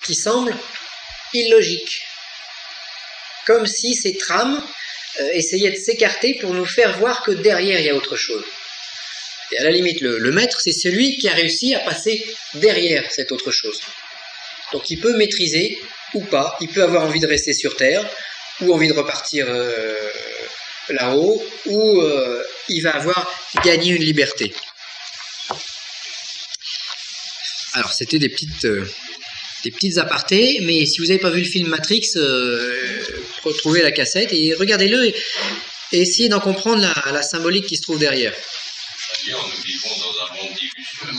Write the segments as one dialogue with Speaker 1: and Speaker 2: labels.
Speaker 1: qui semble illogique. Comme si ces trames essayaient de s'écarter pour nous faire voir que derrière il y a autre chose. Et à la limite, le maître, c'est celui qui a réussi à passer derrière cette autre chose. Donc il peut maîtriser ou pas, il peut avoir envie de rester sur Terre, ou envie de repartir là-haut, ou il va avoir gagné une liberté. Alors c'était des petites apartés, mais si vous n'avez pas vu le film Matrix, retrouvez la cassette et regardez-le et essayez d'en comprendre la symbolique qui se trouve derrière.
Speaker 2: Nous vivons dans un monde d'illusions.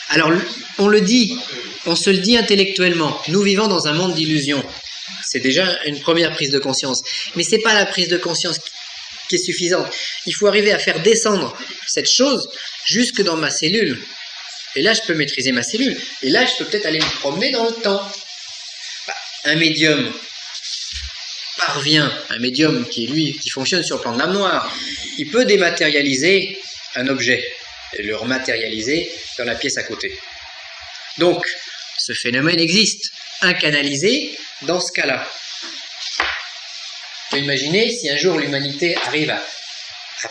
Speaker 1: Alors, on se le dit intellectuellement. Nous vivons dans un monde d'illusions. C'est déjà une première prise de conscience. Mais ce n'est pas la prise de conscience qui est suffisante. Il faut arriver à faire descendre cette chose jusque dans ma cellule. Et là, je peux maîtriser ma cellule. Et là, je peux peut-être aller me promener dans le temps. Un médium parvient, un médium qui fonctionne sur le plan de l'âme noire, il peut dématérialiser un objet et le rematérialiser dans la pièce à côté. Donc, ce phénomène existe. Un canalisé, dans ce cas-là. Vous imaginez si un jour l'humanité arrive à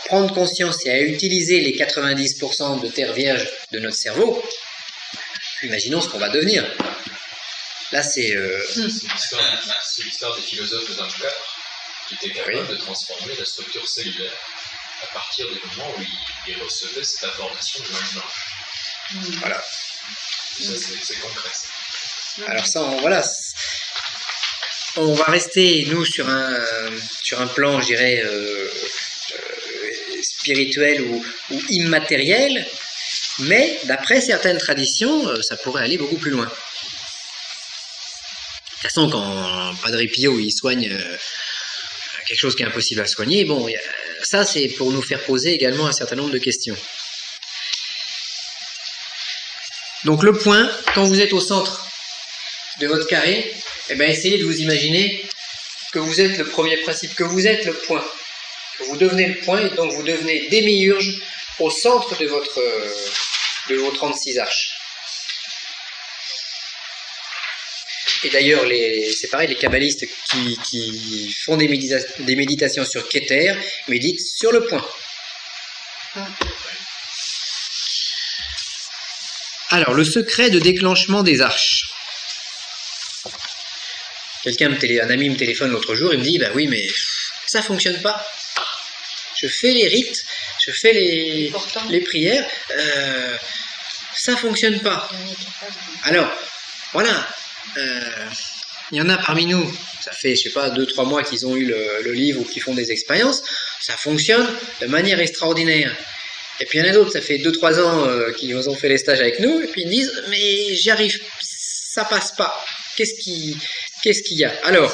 Speaker 1: prendre conscience et à utiliser les 90% de terre vierge de notre cerveau, imaginons ce qu'on va devenir. Là, c'est
Speaker 3: l'histoire des philosophes d'Amcar qui étaient capables de transformer la structure cellulaire à partir du moment où ils recevaient cette information de l'âme blanche.
Speaker 1: Voilà.
Speaker 3: Ça, c'est concret.
Speaker 1: Alors ça, on va rester, nous, sur un plan, je dirais, spirituel ou immatériel, mais d'après certaines traditions, ça pourrait aller beaucoup plus loin. De toute façon, quand Padre Pio il soigne quelque chose qui est impossible à soigner, bon, ça c'est pour nous faire poser également un certain nombre de questions. Donc le point, quand vous êtes au centre de votre carré, eh bien, essayez de vous imaginer que vous êtes le premier principe, que vous êtes le point. Que vous devenez le point et donc vous devenez démiurge au centre de vos 36 arches. Et d'ailleurs, c'est pareil, les kabbalistes qui font des méditations sur Keter méditent sur le point. Alors, le secret de déclenchement des arches. Un ami me téléphone l'autre jour, il me dit, bah oui, mais ça ne fonctionne pas. Je fais les rites, je fais les prières, ça ne fonctionne pas. Alors, voilà, il y en a parmi nous, ça fait, je sais pas, 2-3 mois qu'ils ont eu le livre ou qu'ils font des expériences, ça fonctionne de manière extraordinaire. Et puis il y en a d'autres, ça fait 2-3 ans qu'ils ont fait les stages avec nous, et puis ils disent, mais j'y arrive, ça passe pas. Qu'est-ce qu'il y a? Alors,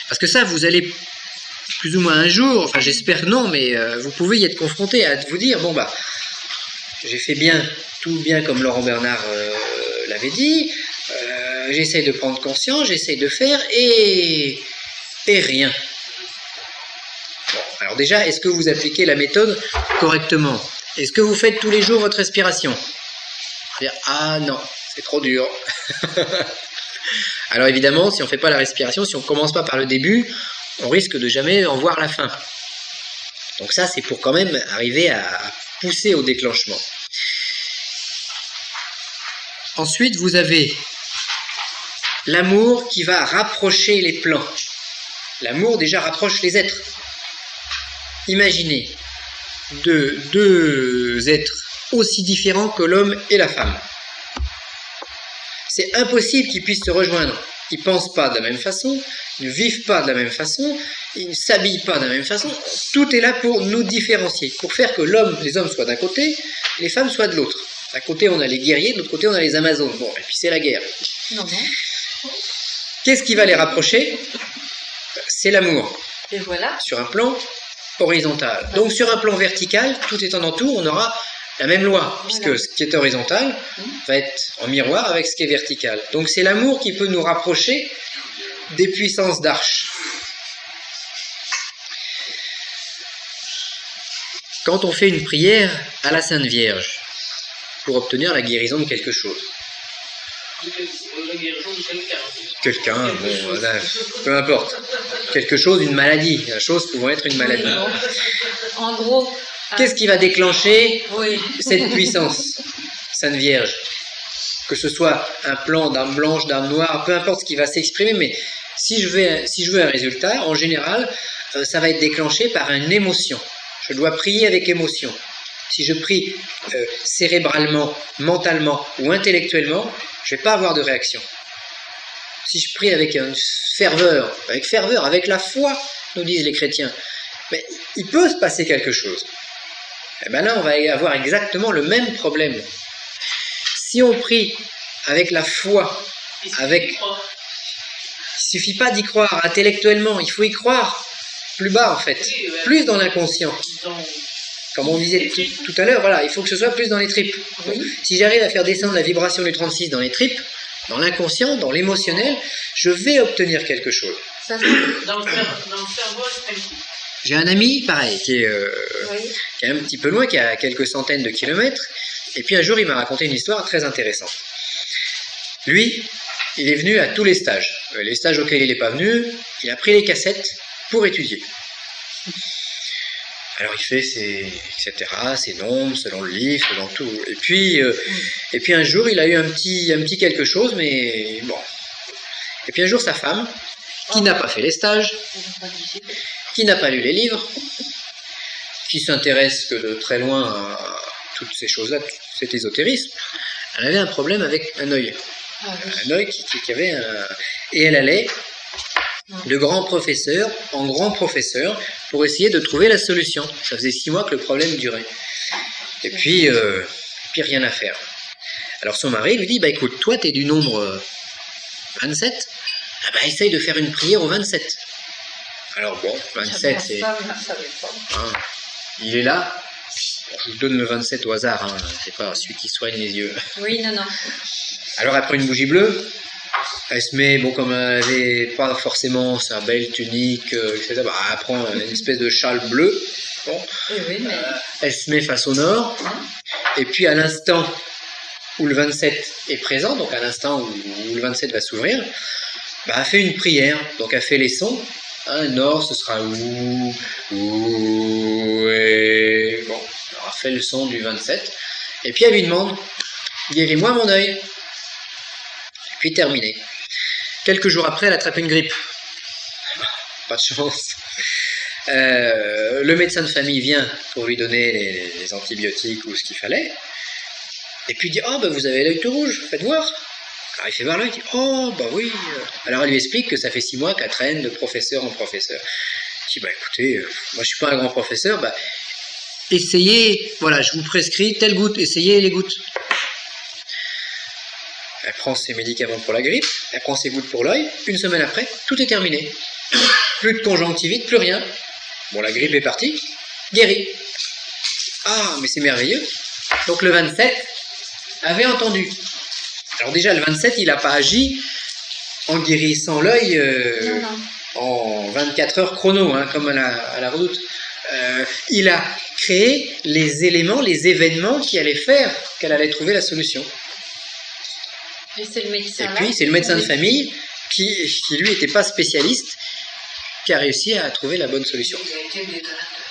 Speaker 1: parce que ça, vous allez plus ou moins un jour, enfin j'espère non, mais vous pouvez y être confronté à vous dire, bon bah, j'ai fait tout bien comme Laurent Bernard l'avait dit, j'essaye de prendre conscience, j'essaye de faire, et rien. Bon, alors déjà, est-ce que vous appliquez la méthode correctement? Est-ce que vous faites tous les jours votre respiration? Ah non, c'est trop dur. Alors évidemment, si on ne fait pas la respiration, si on ne commence pas par le début, on risque de jamais en voir la fin. Donc ça, c'est pour quand même arriver à pousser au déclenchement. Ensuite, vous avez l'amour qui va rapprocher les plans. L'amour déjà rapproche les êtres. Imaginez deux êtres aussi différents que l'homme et la femme. C'est impossible qu'ils puissent se rejoindre. Ils ne pensent pas de la même façon, ils ne vivent pas de la même façon, ils ne s'habillent pas de la même façon. Tout est là pour nous différencier, pour faire que les hommes soient d'un côté, les femmes soient de l'autre. D'un côté, on a les guerriers, de l'autre côté, on a les Amazones. Bon, et puis c'est la guerre.
Speaker 4: Non.
Speaker 1: Qu'est-ce qui va les rapprocher? C'est l'amour.
Speaker 4: Et voilà.
Speaker 1: Sur un plan horizontal. Donc sur un plan vertical, tout étant dans tout, on aura la même loi, puisque ce qui est horizontal va être en miroir avec ce qui est vertical. Donc c'est l'amour qui peut nous rapprocher des puissances d'arche. Quand on fait une prière à la Sainte Vierge pour obtenir la guérison de quelque chose,
Speaker 4: La guérison de quelqu'un.
Speaker 1: Quelqu'un, bon, voilà, peu importe. Quelque chose, une maladie. La chose pouvant être une maladie.
Speaker 5: Oui, bon. En gros.
Speaker 1: Qu'est-ce qui va déclencher
Speaker 5: Oui.
Speaker 1: cette puissance, Sainte Vierge? Que ce soit un plan d'âme blanche, d'âme noire, peu importe ce qui va s'exprimer, mais si je veux un résultat, en général, ça va être déclenché par une émotion. Je dois prier avec émotion. Si je prie cérébralement, mentalement ou intellectuellement, je ne vais pas avoir de réaction. Si je prie avec une ferveur, avec la foi, nous disent les chrétiens, mais il peut se passer quelque chose. Et bien là, on va avoir exactement le même problème. Si on prie avec la foi, il suffit pas d'y croire intellectuellement, il faut y croire plus bas en fait, plus dans l'inconscient. Comme on disait tout à l'heure, voilà, il faut que ce soit plus dans les tripes. Si j'arrive à faire descendre la vibration du 36 dans les tripes, dans l'inconscient, dans l'émotionnel, je vais obtenir quelque chose.
Speaker 4: Dans le cerveau,
Speaker 1: j'ai un ami, pareil, qui est un petit peu loin, qui est à quelques centaines de kilomètres, et puis un jour il m'a raconté une histoire très intéressante. Lui, il est venu à tous les stages. Les stages auxquels il n'est pas venu, il a pris les cassettes pour étudier. Alors il fait ses nombres, selon le livre, selon tout. Et puis un jour, il a eu un petit quelque chose, mais bon. Et puis un jour, sa femme, qui n'a pas fait les stages, qui n'a pas lu les livres, qui s'intéresse que de très loin à toutes ces choses-là, cet ésotérisme, elle avait un problème avec un œil. Un œil qui avait un... Et elle allait de grand professeur en grand professeur pour essayer de trouver la solution. Ça faisait 6 mois que le problème durait. Et puis rien à faire. Alors son mari lui dit, bah écoute, toi t'es du nombre 27, ah bah essaye de faire une prière au 27. Alors bon, 27 c'est... Hein, il est là. Je vous donne le 27 au hasard, hein. C'est pas celui qui soigne les yeux.
Speaker 5: Oui, non.
Speaker 1: Alors elle prend une bougie bleue, elle se met, bon comme elle n'avait pas forcément sa belle tunique, etc., bah, elle prend une espèce de châle bleu, bon.
Speaker 5: Oui, mais...
Speaker 1: Elle se met face au nord, et puis à l'instant où le 27 est présent, donc à l'instant où le 27 va s'ouvrir, bah, elle fait une prière, donc elle fait les sons, hein, nord ce sera ou, et bon, alors elle fait le son du 27, et puis elle lui demande, guéris-moi mon œil. Puis terminé. Quelques jours après, elle attrape une grippe. Pas de chance. Le médecin de famille vient pour lui donner les antibiotiques ou ce qu'il fallait. Et puis il dit, oh, bah, vous avez l'œil tout rouge, faites voir. Alors il fait voir l'œil, il dit, oh, bah oui. Alors elle lui explique que ça fait 6 mois qu'elle traîne de professeur en professeur. Il dit, bah écoutez, moi je suis pas un grand professeur, bah essayez, voilà, je vous prescris telle goutte, essayez les gouttes. Elle prend ses médicaments pour la grippe, elle prend ses gouttes pour l'œil, 1 semaine après, tout est terminé. Plus de conjonctivite, plus rien. Bon, la grippe est partie, guérie. Ah, mais c'est merveilleux. Donc le 27 avait entendu. Alors déjà, le 27, il n'a pas agi en guérissant l'œil en 24 heures chrono, hein, comme à la redoute. Il a créé les éléments, les événements qui allaient faire qu'elle allait trouver la solution.
Speaker 5: Et c'est le médecin.
Speaker 1: Et puis, c'est le médecin de famille qui lui, n'était pas spécialiste, qui a réussi à trouver la bonne solution.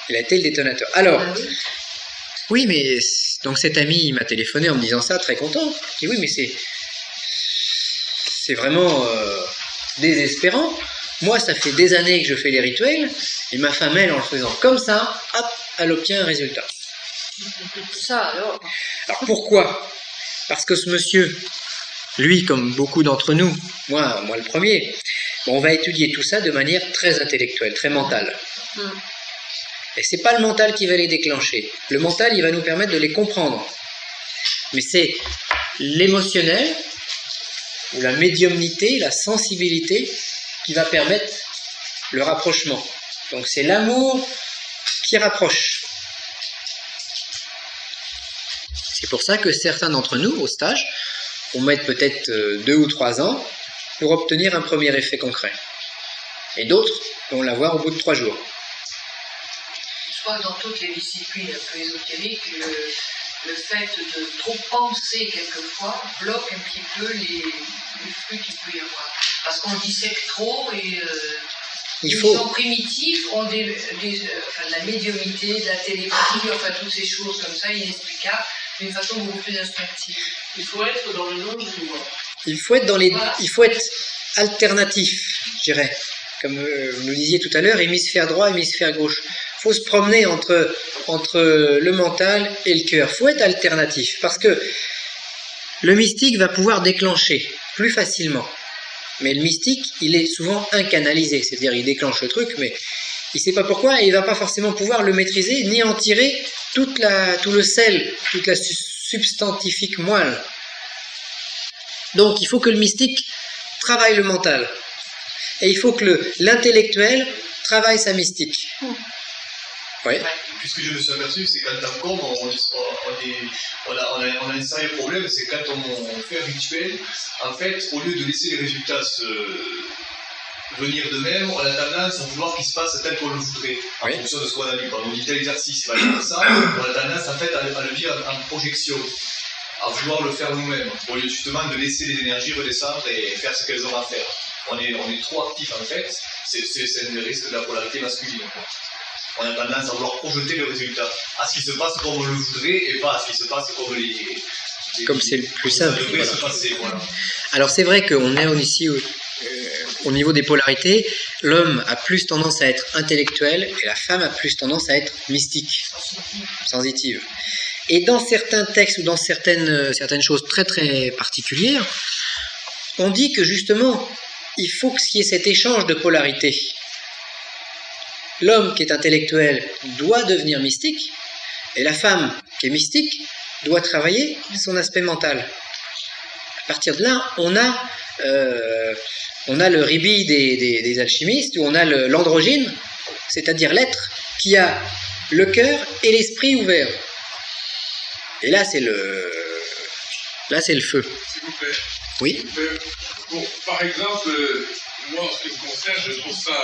Speaker 1: Il a été le détonateur. Alors, oui, mais donc cet ami, il m'a téléphoné en me disant ça, très content. Il dit, oui, mais c'est vraiment désespérant. Moi, ça fait des années que je fais les rituels, et ma femme, elle, en le faisant comme ça, hop, elle obtient un résultat.
Speaker 5: Ça, alors.
Speaker 1: Alors, pourquoi? Parce que ce monsieur... Lui, comme beaucoup d'entre nous, moi le premier, on va étudier tout ça de manière très intellectuelle, très mentale. Et c'est pas le mental qui va les déclencher. Le mental, il va nous permettre de les comprendre. Mais c'est l'émotionnel, ou la médiumnité, la sensibilité, qui va permettre le rapprochement. Donc c'est l'amour qui rapproche. C'est pour ça que certains d'entre nous, au stage, on met peut-être 2 ou 3 ans pour obtenir un premier effet concret. Et d'autres vont l'avoir au bout de 3 jours.
Speaker 4: Je crois que dans toutes les disciplines un peu ésotériques,
Speaker 6: le fait de trop penser quelquefois bloque un petit peu les flux qu'il peut y avoir. Parce qu'on dissèque trop et les gens primitifs ont de la médiumnité, de la télépathie, enfin toutes ces choses comme ça, inexplicables, d'une façon beaucoup plus instinctive. Il faut être dans le non-jugement.
Speaker 1: Il faut être il faut être alternatif, je dirais. Comme vous nous disiez tout à l'heure, hémisphère droit, hémisphère gauche. Il faut se promener entre le mental et le cœur. Il faut être alternatif, parce que le mystique va pouvoir déclencher plus facilement. Mais le mystique, il est souvent incanalisé, c'est-à-dire il déclenche le truc, mais il ne sait pas pourquoi, et il ne va pas forcément pouvoir le maîtriser, ni en tirer tout le sel, toute la substantifique moelle. Donc il faut que le mystique travaille le mental. Et il faut que l'intellectuel travaille sa mystique. Oui.
Speaker 7: Puis ce que je me suis aperçu, c'est qu'en tant qu'homme, on a un sérieux problème, c'est quand on fait un rituel, en fait, au lieu de laisser les résultats venir d'eux-mêmes, on a tendance à vouloir qu'il se passe tel qu'on le voudrait, en fonction de ce qu'on a vu. Quand on dit tel exercice, il va être comme ça, on a tendance en fait à le vivre en projection, à vouloir le faire nous-mêmes, au lieu justement de laisser les énergies redescendre et faire ce qu'elles auront à faire. On est trop actif en fait, c'est le risque de la polarité masculine. On a tendance à vouloir projeter le résultat, à ce qui se passe comme on le voudrait et pas à ce qui se passe
Speaker 1: comme c'est le plus simple.
Speaker 7: Voilà. Se passer, voilà.
Speaker 1: Alors c'est vrai qu'on est ici au niveau des polarités, l'homme a plus tendance à être intellectuel et la femme a plus tendance à être mystique, sensitive. Et dans certains textes ou dans certaines choses très très particulières, on dit que justement, il faut qu'il y ait cet échange de polarité. L'homme qui est intellectuel doit devenir mystique, et la femme qui est mystique doit travailler son aspect mental. À partir de là, on a le ribis des alchimistes, où on a l'androgyne, c'est-à-dire l'être qui a le cœur et l'esprit ouverts. Et là, c'est le feu.
Speaker 2: S'il vous plaît.
Speaker 1: Oui.
Speaker 2: Par exemple, moi, en ce qui me concerne, je trouve ça,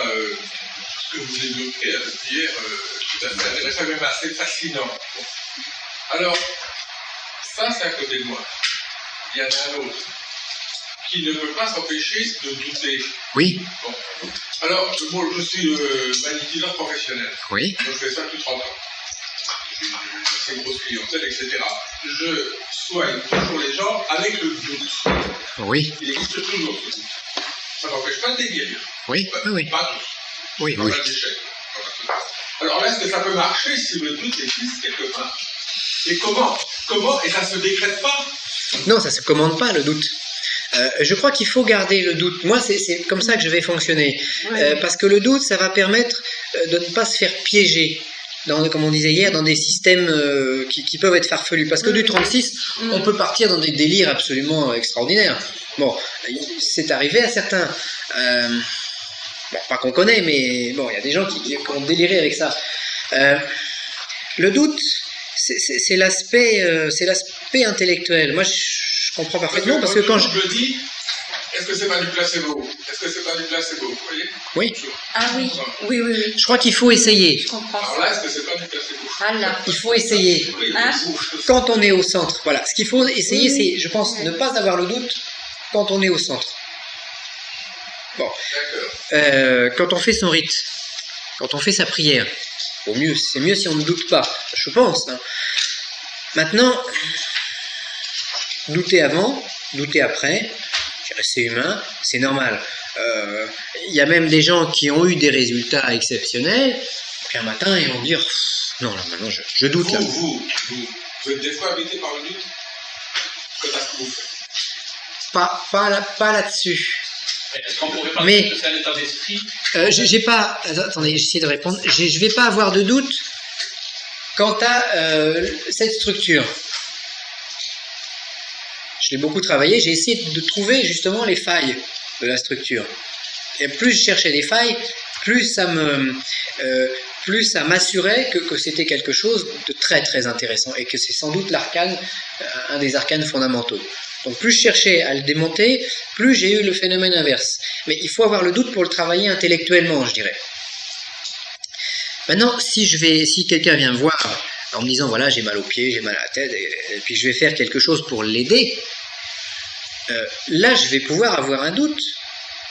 Speaker 2: ce que vous évoquez hier, tout à fait intéressant, même assez fascinant. Alors, ça, c'est à côté de moi. Il y en a un autre qui ne peut pas s'empêcher de douter.
Speaker 1: Oui.
Speaker 2: Bon. Alors, moi, je suis magnétiseur professionnel.
Speaker 1: Oui.
Speaker 2: Donc, je fais ça depuis 30 ans. J'ai une grosse clientèle, etc. Je soigne toujours les gens avec le doute.
Speaker 1: Oui.
Speaker 2: Il existe toujours ce doute. Ça n'empêche pas de les guérir.
Speaker 1: Oui, oui.
Speaker 2: Pas tous.
Speaker 1: Oui,
Speaker 2: pas
Speaker 1: oui.
Speaker 2: mal d'échecs. Alors là, est-ce que ça peut marcher si le doute existe quelque part? Et comment? Et ça ne se décrète pas?
Speaker 1: Non, ça ne se commande pas, le doute. Je crois qu'il faut garder le doute. Moi, c'est comme ça que je vais fonctionner. Parce que le doute, ça va permettre de ne pas se faire piéger. Comme on disait hier, dans des systèmes qui peuvent être farfelus. Parce que du 36, on peut partir dans des délires absolument extraordinaires. Bon, c'est arrivé à certains. Bon, pas qu'on connaît, mais bon, il y a des gens qui ont déliré avec ça. Le doute, c'est l'aspect intellectuel. Moi, je comprends parfaitement parce que quand je
Speaker 2: me dis, est-ce que c'est pas du placebo? Est-ce que c'est pas du placebo? Vous voyez?
Speaker 1: Oui.
Speaker 5: Ah oui. Oui.
Speaker 1: Je crois qu'il faut essayer.
Speaker 5: Je comprends.
Speaker 2: Alors là, est-ce que c'est pas du placebo?
Speaker 5: Voilà.
Speaker 1: Il faut essayer.
Speaker 5: Hein?
Speaker 1: Quand on est au centre. Voilà. Ce qu'il faut essayer, c'est, je pense, ne pas avoir le doute quand on est au centre. Bon. Quand on fait son rite, quand on fait sa prière, c'est mieux si on ne doute pas, je pense. Hein. Maintenant, douter avant, douter après, c'est humain, c'est normal. Il y a même des gens qui ont eu des résultats exceptionnels, puis un matin ils vont dire non, là maintenant je doute. Là.
Speaker 2: Vous êtes des fois habité par le doute? Comment est-ce que vous faites?
Speaker 1: Pas là-dessus.
Speaker 4: Est-ce qu'on pourrait pas
Speaker 1: Mais
Speaker 4: que c'est un état d'esprit?
Speaker 1: J'ai pas. Attendez, j'essaie de répondre. Je vais pas avoir de doute quant à cette structure. Je l'ai beaucoup travaillé. J'ai essayé de trouver justement les failles de la structure. Et plus je cherchais des failles, plus ça m'assurait que c'était quelque chose de très très intéressant et que c'est sans doute l'arcane, un des arcanes fondamentaux. Donc plus je cherchais à le démonter, plus j'ai eu le phénomène inverse. Mais il faut avoir le doute pour le travailler intellectuellement, je dirais. Maintenant, si quelqu'un vient me voir en me disant voilà, j'ai mal aux pieds, j'ai mal à la tête, et puis je vais faire quelque chose pour l'aider, là je vais pouvoir avoir un doute.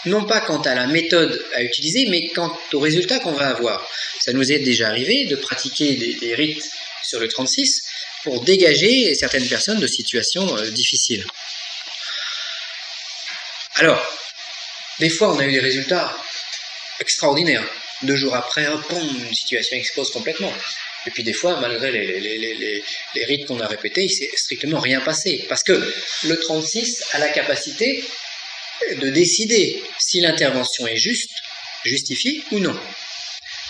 Speaker 1: Non pas quant à la méthode à utiliser, mais quant au résultat qu'on va avoir. Ça nous est déjà arrivé de pratiquer des rites sur le 36 pour dégager certaines personnes de situations difficiles. Alors, des fois on a eu des résultats extraordinaires. 2 jours après, une situation explose complètement. Et puis des fois, malgré les rites qu'on a répétés, il ne s'est strictement rien passé. Parce que le 36 a la capacité de décider si l'intervention est juste, justifiée ou non.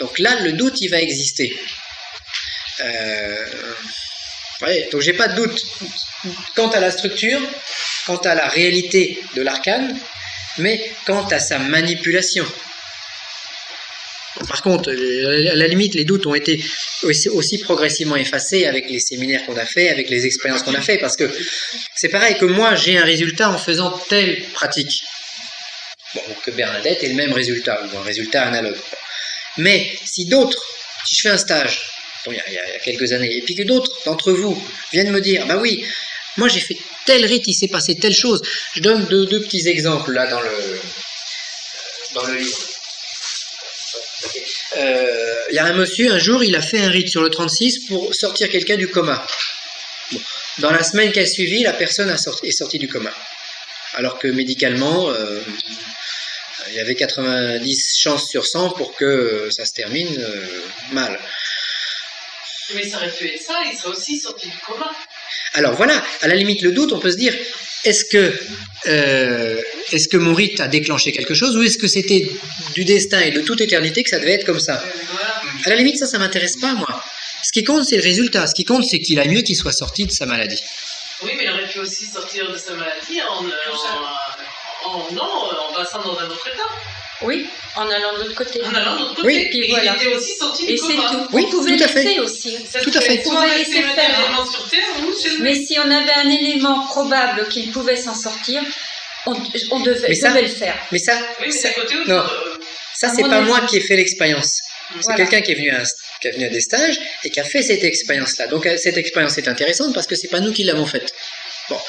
Speaker 1: Donc là, le doute, il va exister. Donc j'ai pas de doute quant à la structure, quant à la réalité de l'arcane, mais quant à sa manipulation. Par contre, à la limite, les doutes ont été aussi progressivement effacés avec les séminaires qu'on a fait, avec les expériences qu'on a fait, parce que c'est pareil que moi, j'ai un résultat en faisant telle pratique. Bon, que Bernadette ait le même résultat, ou un résultat analogue. Mais si je fais un stage, bon, il y a quelques années, et puis que d'autres d'entre vous viennent me dire, bah oui, moi j'ai fait tel rite, il s'est passé telle chose. Je donne deux petits exemples là dans le livre. Il y a un monsieur, un jour, il a fait un rite sur le 36 pour sortir quelqu'un du coma. Bon. Dans la semaine qui a suivi, la personne est sortie du coma. Alors que médicalement, il y avait 90 chances sur 100 pour que ça se termine mal.
Speaker 6: Mais ça aurait pu être ça, il serait aussi sorti du coma.
Speaker 1: Alors voilà, à la limite, le doute, on peut se dire, est-ce que mon rite a déclenché quelque chose, ou est-ce que c'était du destin et de toute éternité que ça devait être comme ça?
Speaker 6: Voilà.
Speaker 1: À la limite, ça m'intéresse pas, moi. Ce qui compte, c'est le résultat. Ce qui compte, c'est qu'il a mieux qu'il soit sorti de sa maladie.
Speaker 6: Oui, mais il aurait pu aussi sortir de sa maladie en passant dans un autre état.
Speaker 5: Oui, en allant de l'autre côté.
Speaker 6: En allant de l'autre côté.
Speaker 1: Oui.
Speaker 5: Puis
Speaker 6: Et
Speaker 5: voilà.
Speaker 6: il était aussi sorti
Speaker 5: Et
Speaker 6: du
Speaker 5: c'est
Speaker 6: coma.
Speaker 5: tout.
Speaker 1: Oui,
Speaker 5: On pouvait
Speaker 1: tout à fait.
Speaker 5: laisser aussi.
Speaker 1: Tout à fait.
Speaker 6: On pouvait
Speaker 5: laisser
Speaker 6: laisser
Speaker 5: faire.
Speaker 6: un élément sur Terre, ou chez lui.
Speaker 5: Mais si on avait un élément probable qu'il pouvait s'en sortir, on devait le faire.
Speaker 1: Mais ça,
Speaker 6: Oui, mais d'un côté,
Speaker 1: non. Ça, c'est
Speaker 5: À mon
Speaker 1: pas
Speaker 5: avis.
Speaker 1: moi qui ai fait l'expérience. C'est
Speaker 5: Voilà.
Speaker 1: quelqu'un qui est venu à des stages et qui a fait cette expérience-là. Donc cette expérience est intéressante parce que c'est pas nous qui l'avons faite. Bon.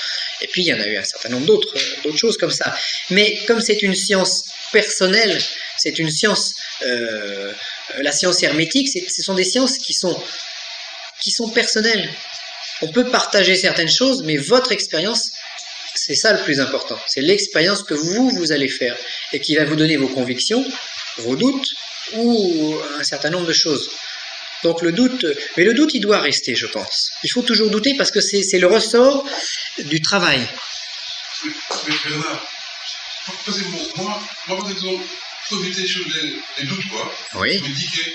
Speaker 1: Et puis il y en a eu un certain nombre d'autres choses comme ça. Mais comme c'est une science personnelle, c'est une science, la science hermétique, ce sont des sciences qui sont personnelles. On peut partager certaines choses, mais votre expérience, c'est ça le plus important. C'est l'expérience que vous allez faire et qui va vous donner vos convictions, vos doutes ou un certain nombre de choses. Donc le doute, mais le doute il doit rester, je pense. Il faut toujours douter parce que c'est le ressort du travail.
Speaker 2: Mais Bernard, moi par exemple, pour éviter les doutes, quoi,
Speaker 1: Oui.
Speaker 2: je me dis que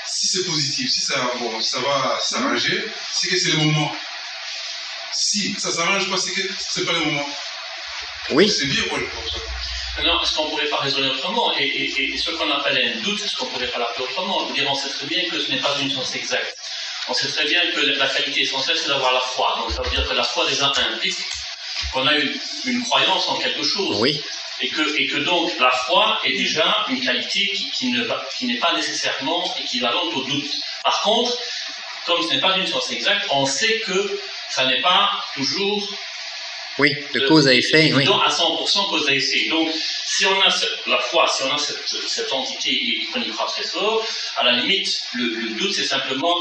Speaker 2: si c'est positif, si ça va s'arranger, c'est que c'est le moment. Si ça s'arrange pas, c'est que c'est pas le moment.
Speaker 1: Oui.
Speaker 2: C'est bien, moi, je pense.
Speaker 4: Non, est-ce qu'on ne pourrait pas raisonner autrement? Et ce qu'on appelle un doute, est-ce qu'on ne pourrait pas l'appeler autrement? On sait très bien que ce n'est pas une science exacte. On sait très bien que la qualité essentielle, c'est d'avoir la foi. Donc ça veut dire que la foi déjà implique qu'on a une croyance en quelque chose.
Speaker 1: Oui.
Speaker 4: Et que donc la foi est déjà une qualité qui n'est pas nécessairement équivalente au doute. Par contre, comme ce n'est pas une science exacte, on sait que ça n'est pas toujours...
Speaker 1: Oui, de cause à effet, oui.
Speaker 4: À 100% cause à effet. Donc, si on a la foi, si on a cette entité et qu'on y croit très fort, à la limite, le doute, c'est simplement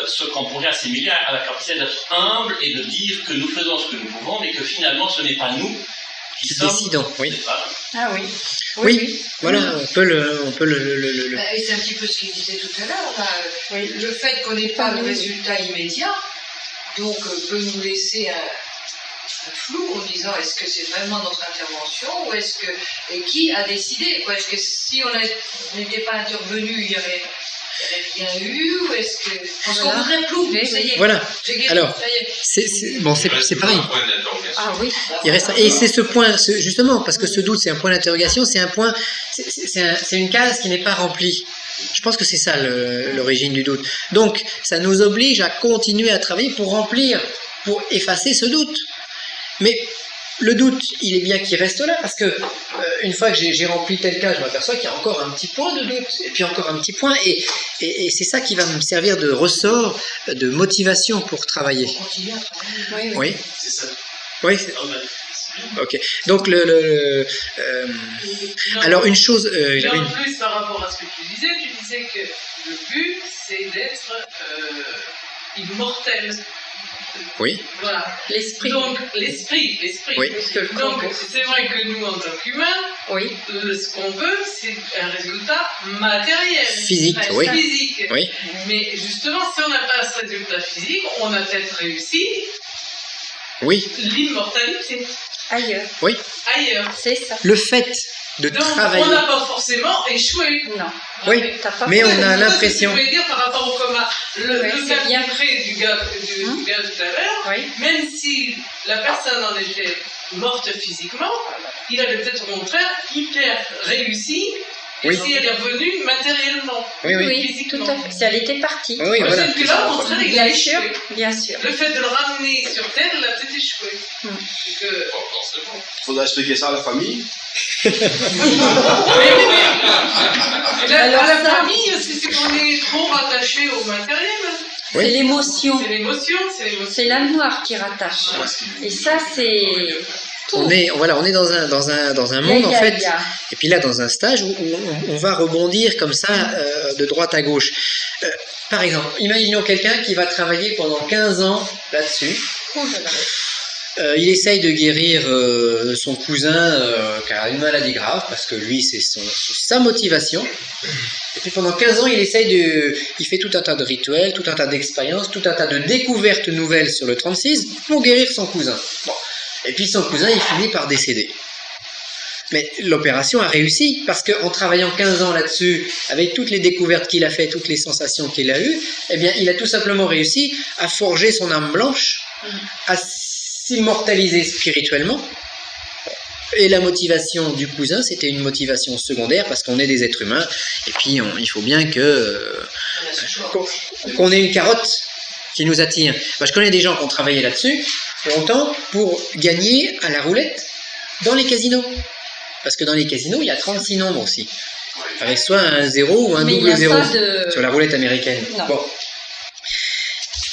Speaker 4: ce qu'on pourrait assimiler à la capacité d'être humble et de dire que nous faisons ce que nous pouvons, mais que finalement, ce n'est pas nous qui sommes...
Speaker 1: Décidons, oui.
Speaker 5: Ah oui.
Speaker 1: Oui, voilà, on peut le...
Speaker 6: Et c'est un petit peu ce qu'il disait tout à l'heure.
Speaker 5: Oui.
Speaker 6: Le fait qu'on n'ait pas de résultat immédiat, donc peut nous laisser un flou en disant est-ce que c'est vraiment notre intervention ou est-ce que et qui a décidé quoi? Est-ce que si on n'était pas intervenu il y aurait rien eu ou est-ce que parce qu'on voudrait flou, ça y est.
Speaker 1: Voilà. Alors,
Speaker 6: ça y est.
Speaker 1: c'est pareil.
Speaker 5: Ah oui.
Speaker 1: Il reste, et c'est ce point, justement, parce que ce doute, c'est un point d'interrogation, c'est un point, c'est une case qui n'est pas remplie. Je pense que c'est ça l'origine du doute. Donc, ça nous oblige à continuer à travailler pour remplir, pour effacer ce doute. Mais le doute, il est bien qu'il reste là, parce que une fois que j'ai rempli tel cas, je m'aperçois qu'il y a encore un petit point de doute, et puis encore un petit point, et c'est ça qui va me servir de ressort, de motivation pour travailler. Oui.
Speaker 7: C'est ça.
Speaker 1: Oui. Ok. Donc alors une chose.
Speaker 8: Et en plus, par rapport à ce que tu disais que le but, c'est d'être immortel.
Speaker 1: Oui.
Speaker 8: Voilà.
Speaker 5: L'esprit.
Speaker 8: Donc, l'esprit.
Speaker 1: Oui.
Speaker 8: Donc, c'est vrai que nous, en tant qu'humains,
Speaker 5: oui.
Speaker 8: Ce qu'on veut, c'est un résultat matériel.
Speaker 1: Physique, oui.
Speaker 8: Physique.
Speaker 1: Oui.
Speaker 8: Mais justement, si on n'a pas ce résultat physique, on a peut-être réussi l'immortalité.
Speaker 5: Ailleurs.
Speaker 1: Oui.
Speaker 8: Ailleurs.
Speaker 5: C'est ça.
Speaker 1: Le fait de
Speaker 8: Donc,
Speaker 1: travailler.
Speaker 8: On n'a pas forcément échoué.
Speaker 5: Non.
Speaker 1: Oui, mais on a l'impression.
Speaker 8: Ce que je voulais dire par rapport au coma, le cas bien près du gars tout à l'heure, même si la personne en était morte physiquement, il avait peut-être au contraire hyper réussi. Et si elle est revenue matériellement, physiquement.
Speaker 5: Tout à fait. Si elle était partie.
Speaker 1: Oui, voilà.
Speaker 8: Que là, au contraire, il a échoué.
Speaker 5: Bien sûr.
Speaker 8: Le fait de le ramener sur Terre, il a peut-être échoué.
Speaker 7: Il faudra expliquer ça à la famille.
Speaker 8: Alors, la famille, c'est qu'on est trop rattaché au matériel.
Speaker 5: C'est l'émotion.
Speaker 8: C'est l'émotion.
Speaker 5: C'est l'âme noire qui rattache. Et ça, c'est...
Speaker 1: On est dans un monde en fait, et puis là dans un stage où on va rebondir comme ça de droite à gauche. Par exemple, imaginons quelqu'un qui va travailler pendant 15 ans là-dessus. Il essaye de guérir son cousin qui a une maladie grave, parce que lui c'est sa motivation. Et puis pendant 15 ans il fait tout un tas de rituels, tout un tas d'expériences, tout un tas de découvertes nouvelles sur le 36 pour guérir son cousin. Bon. Et puis son cousin, il finit par décéder. Mais l'opération a réussi, parce qu'en travaillant 15 ans là-dessus, avec toutes les découvertes qu'il a faites, toutes les sensations qu'il a eues, eh bien, il a tout simplement réussi à forger son âme blanche, à s'immortaliser spirituellement. Et la motivation du cousin, c'était une motivation secondaire, parce qu'on est des êtres humains, et puis il faut bien qu'on ait une carotte qui nous attire. Je connais des gens qui ont travaillé là-dessus longtemps pour gagner à la roulette dans les casinos. Parce que dans les casinos, il y a 36 nombres aussi. Avec soit un 0 ou un double 0 sur la roulette américaine. Bon.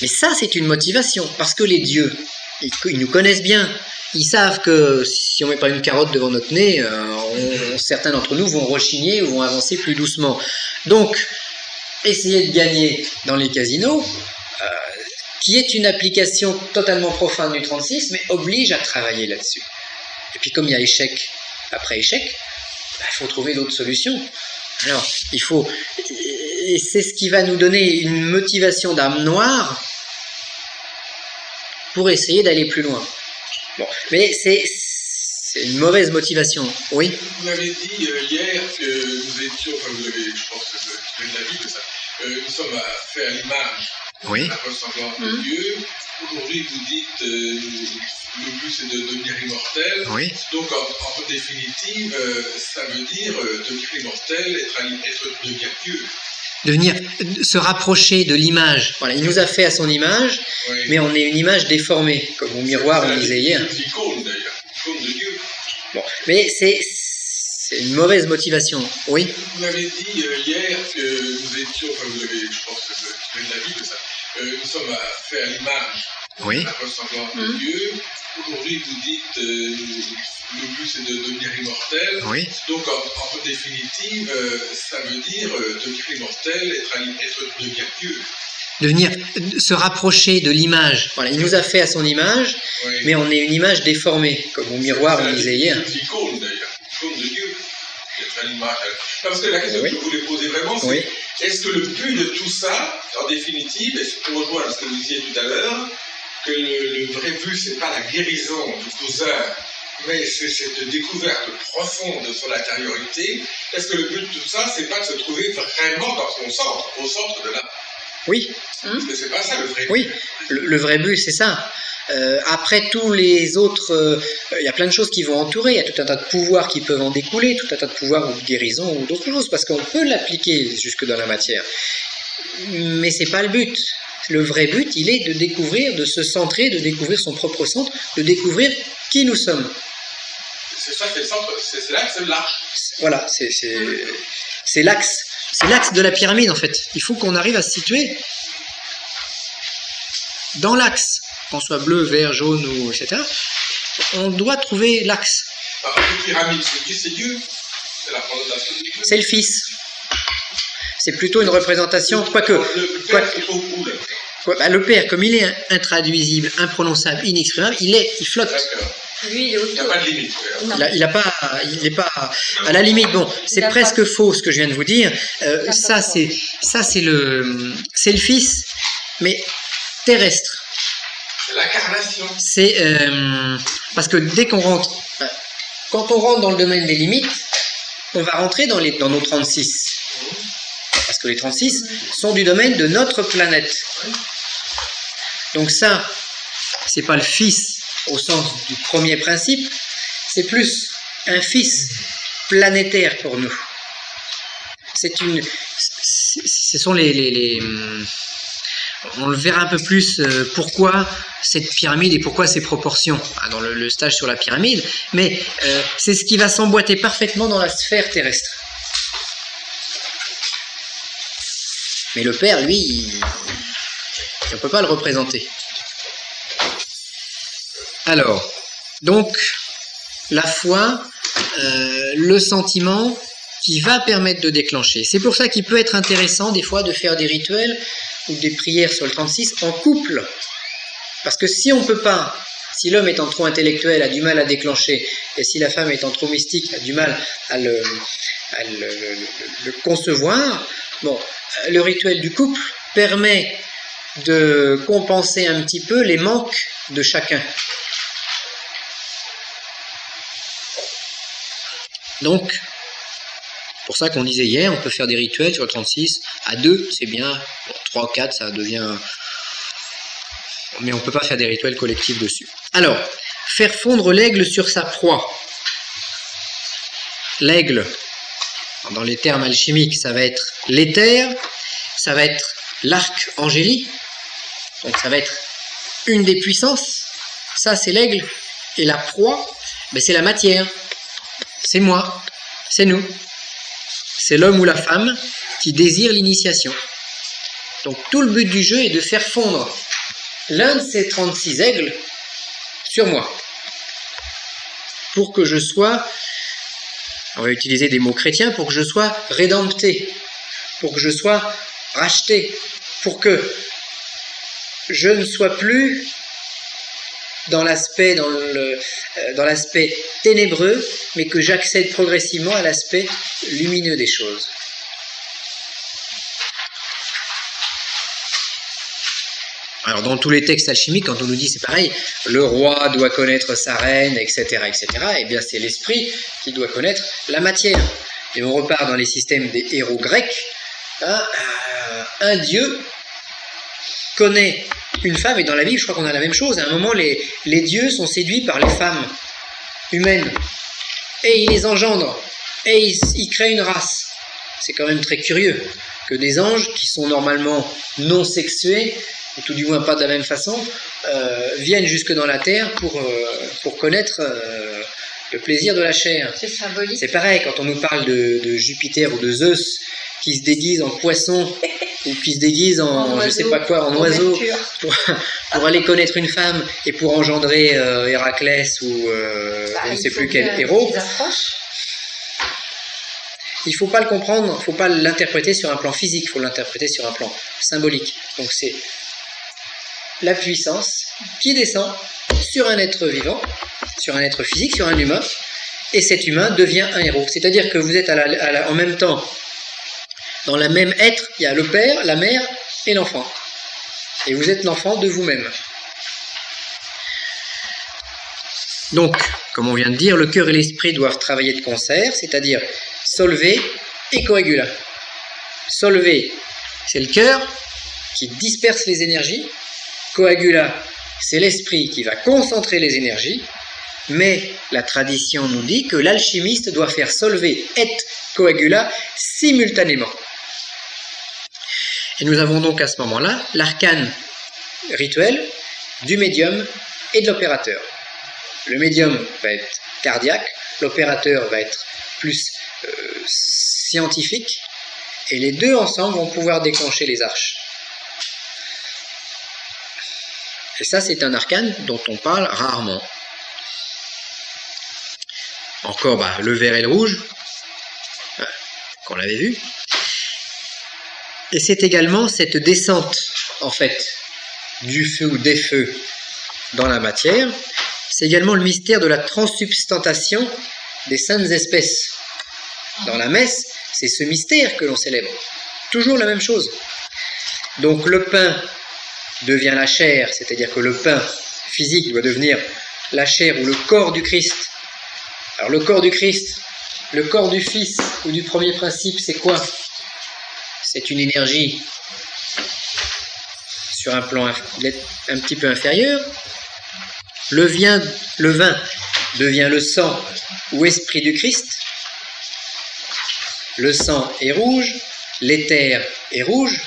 Speaker 1: Mais ça, c'est une motivation. Parce que les dieux, ils nous connaissent bien. Ils savent que si on ne met pas une carotte devant notre nez, certains d'entre nous vont rechigner ou vont avancer plus doucement. Donc, essayer de gagner dans les casinos, qui est une application totalement profane du 36, mais oblige à travailler là-dessus. Et puis comme il y a échec après échec, il faut trouver d'autres solutions. Alors, et c'est ce qui va nous donner une motivation d'âme noire pour essayer d'aller plus loin. Bon, mais c'est une mauvaise motivation, oui.
Speaker 2: Vous m'avez dit hier que nous étions, je pense que c'est de la Bible ça, nous sommes faits à l'image.
Speaker 1: Oui.
Speaker 2: La ressemblance de Dieu. Aujourd'hui, vous dites le but c'est de devenir immortel.
Speaker 1: Oui.
Speaker 2: Donc, en définitive, ça veut dire devenir immortel, devenir Dieu.
Speaker 1: Se rapprocher de l'image. Voilà, il nous a fait à son image, mais on est une image déformée, comme au miroir on disait hier.
Speaker 2: L'icône d'ailleurs, l'icône de Dieu.
Speaker 1: Bon, mais c'est une mauvaise motivation, oui.
Speaker 2: Vous m'avez dit hier que nous étions, je pense que c'est de la Bible ça, nous sommes faits à l'image, la ressemblance de Dieu. Aujourd'hui, vous dites le but c'est de devenir immortel.
Speaker 1: Oui.
Speaker 2: Donc, en définitive, ça veut dire devenir immortel, devenir Dieu.
Speaker 1: Se rapprocher de l'image. Voilà, il nous a fait à son image, mais on est une image déformée, comme au miroir on disait hier.
Speaker 2: L'icône d'ailleurs, l'icône de Dieu. Parce que la question que je voulais poser vraiment, c'est est-ce que le but de tout ça, en définitive, et c'est pour rejoindre ce que vous disiez tout à l'heure, que le vrai but, c'est pas la guérison du cousin, mais c'est cette découverte profonde de son intériorité. Est-ce que le but de tout ça, c'est pas de se trouver vraiment dans son centre, au centre de l'âme?
Speaker 1: Oui.
Speaker 2: Parce que c'est pas ça le vrai but.
Speaker 1: Oui, le vrai but, c'est ça. Après tous les autres, il y a plein de choses qui vont entourer, il y a tout un tas de pouvoirs qui peuvent en découler, tout un tas de pouvoirs de guérison ou d'autres choses, parce qu'on peut l'appliquer jusque dans la matière. Mais c'est pas le but. Le vrai but, il est de découvrir, de se centrer, de découvrir son propre centre, de découvrir qui nous sommes.
Speaker 2: C'est ça, c'est le centre, c'est l'axe, c'est l'arche.
Speaker 1: Voilà, c'est l'axe. C'est l'axe de la pyramide, en fait. Il faut qu'on arrive à se situer dans l'axe, qu'on soit bleu, vert, jaune, ou etc. On doit trouver l'axe.
Speaker 2: La pyramide, c'est Dieu. C'est la représentation de Dieu.
Speaker 1: C'est le Fils. C'est plutôt une représentation, quoique... le Père, comme il est intraduisible, imprononçable, inexprimable, il flotte.
Speaker 5: Lui, il est autour.
Speaker 2: Il n'y a pas de limite.
Speaker 1: Il n'est pas à la limite. Bon, c'est presque faux ce que je viens de vous dire. Ça c'est le Fils, mais terrestre.
Speaker 2: C'est l'incarnation.
Speaker 1: C'est parce que dès qu'on rentre, quand on rentre dans le domaine des limites, on va rentrer dans nos 36. Parce que les 36 sont du domaine de notre planète. Donc ça, c'est pas le Fils au sens du premier principe, c'est plus un Fils planétaire pour nous. Ce sont on le verra un peu plus pourquoi cette pyramide et pourquoi ces proportions dans le stage sur la pyramide, mais c'est ce qui va s'emboîter parfaitement dans la sphère terrestre. Mais le Père, lui, on ne peut pas le représenter. Alors, donc, la foi, le sentiment qui va permettre de déclencher. C'est pour ça qu'il peut être intéressant des fois de faire des rituels ou des prières sur le 36 en couple. Parce que si on peut pas, si l'homme étant trop intellectuel a du mal à déclencher, et si la femme étant trop mystique a du mal à le concevoir, bon, le rituel du couple permet de compenser un petit peu les manques de chacun. Donc, pour ça qu'on disait hier, on peut faire des rituels sur le 36, à 2 c'est bien, bon, 3 ou 4 ça devient... Mais on ne peut pas faire des rituels collectifs dessus. Alors, faire fondre l'aigle sur sa proie. L'aigle, dans les termes alchimiques, ça va être l'éther, ça va être l'arc angélique, donc ça va être une des puissances, ça c'est l'aigle, et la proie, ben c'est la matière, c'est moi, c'est nous, c'est l'homme ou la femme qui désire l'initiation. Donc tout le but du jeu est de faire fondre l'un de ces 36 aigles sur moi, pour que je sois, on va utiliser des mots chrétiens, pour que je sois rédempté, pour que je sois racheté, pour que je ne sois plus dans l'aspect ténébreux, mais que j'accède progressivement à l'aspect lumineux des choses. Alors dans tous les textes alchimiques, quand on nous dit c'est pareil, le roi doit connaître sa reine, etc., eh bien c'est l'esprit qui doit connaître la matière. Et on repart dans les systèmes des héros grecs, un dieu connaît une femme, et dans la Bible je crois qu'on a la même chose, à un moment les dieux sont séduits par les femmes humaines, et ils les engendrent, et ils créent une race. C'est quand même très curieux que des anges qui sont normalement non sexués, ou tout du moins pas de la même façon, viennent jusque dans la terre pour connaître le plaisir de la chair.
Speaker 5: C'est symbolique.
Speaker 1: C'est pareil, quand on nous parle de Jupiter ou de Zeus, qui se déguise en poisson, ou qui se déguise en je sais pas quoi, en oiseau, pour aller connaître une femme, et pour engendrer Héraclès, ou je ne sais plus quel héros. Il ne faut pas le comprendre, il ne faut pas l'interpréter sur un plan physique, il faut l'interpréter sur un plan symbolique. Donc c'est la puissance qui descend sur un être vivant, sur un être physique, sur un humain, et cet humain devient un héros. C'est-à-dire que vous êtes en même temps, dans la même être, il y a le père, la mère et l'enfant. Et vous êtes l'enfant de vous-même. Donc, comme on vient de dire, le cœur et l'esprit doivent travailler de concert, c'est-à-dire solver et coagula. Solver, c'est le cœur qui disperse les énergies. Coagula, c'est l'esprit qui va concentrer les énergies. Mais la tradition nous dit que l'alchimiste doit faire solver et coagula simultanément. Et nous avons donc à ce moment-là l'arcane rituel du médium et de l'opérateur. Le médium va être cardiaque, l'opérateur va être plus scientifique, et les deux ensemble vont pouvoir déclencher les arches. Et ça, c'est un arcane dont on parle rarement. Encore, le vert et le rouge, qu'on l'avait vu. Et c'est également cette descente, en fait, du feu ou des feux dans la matière. C'est également le mystère de la transsubstantation des saintes espèces. Dans la messe, c'est ce mystère que l'on célèbre. Toujours la même chose. Donc le pain devient la chair, c'est-à-dire que le pain physique doit devenir la chair ou le corps du Christ. Alors le corps du Christ, le corps du Fils ou du premier principe, c'est quoi? C'est une énergie sur un plan un petit peu inférieur. Le vin devient le sang ou esprit du Christ. Le sang est rouge, l'éther est rouge.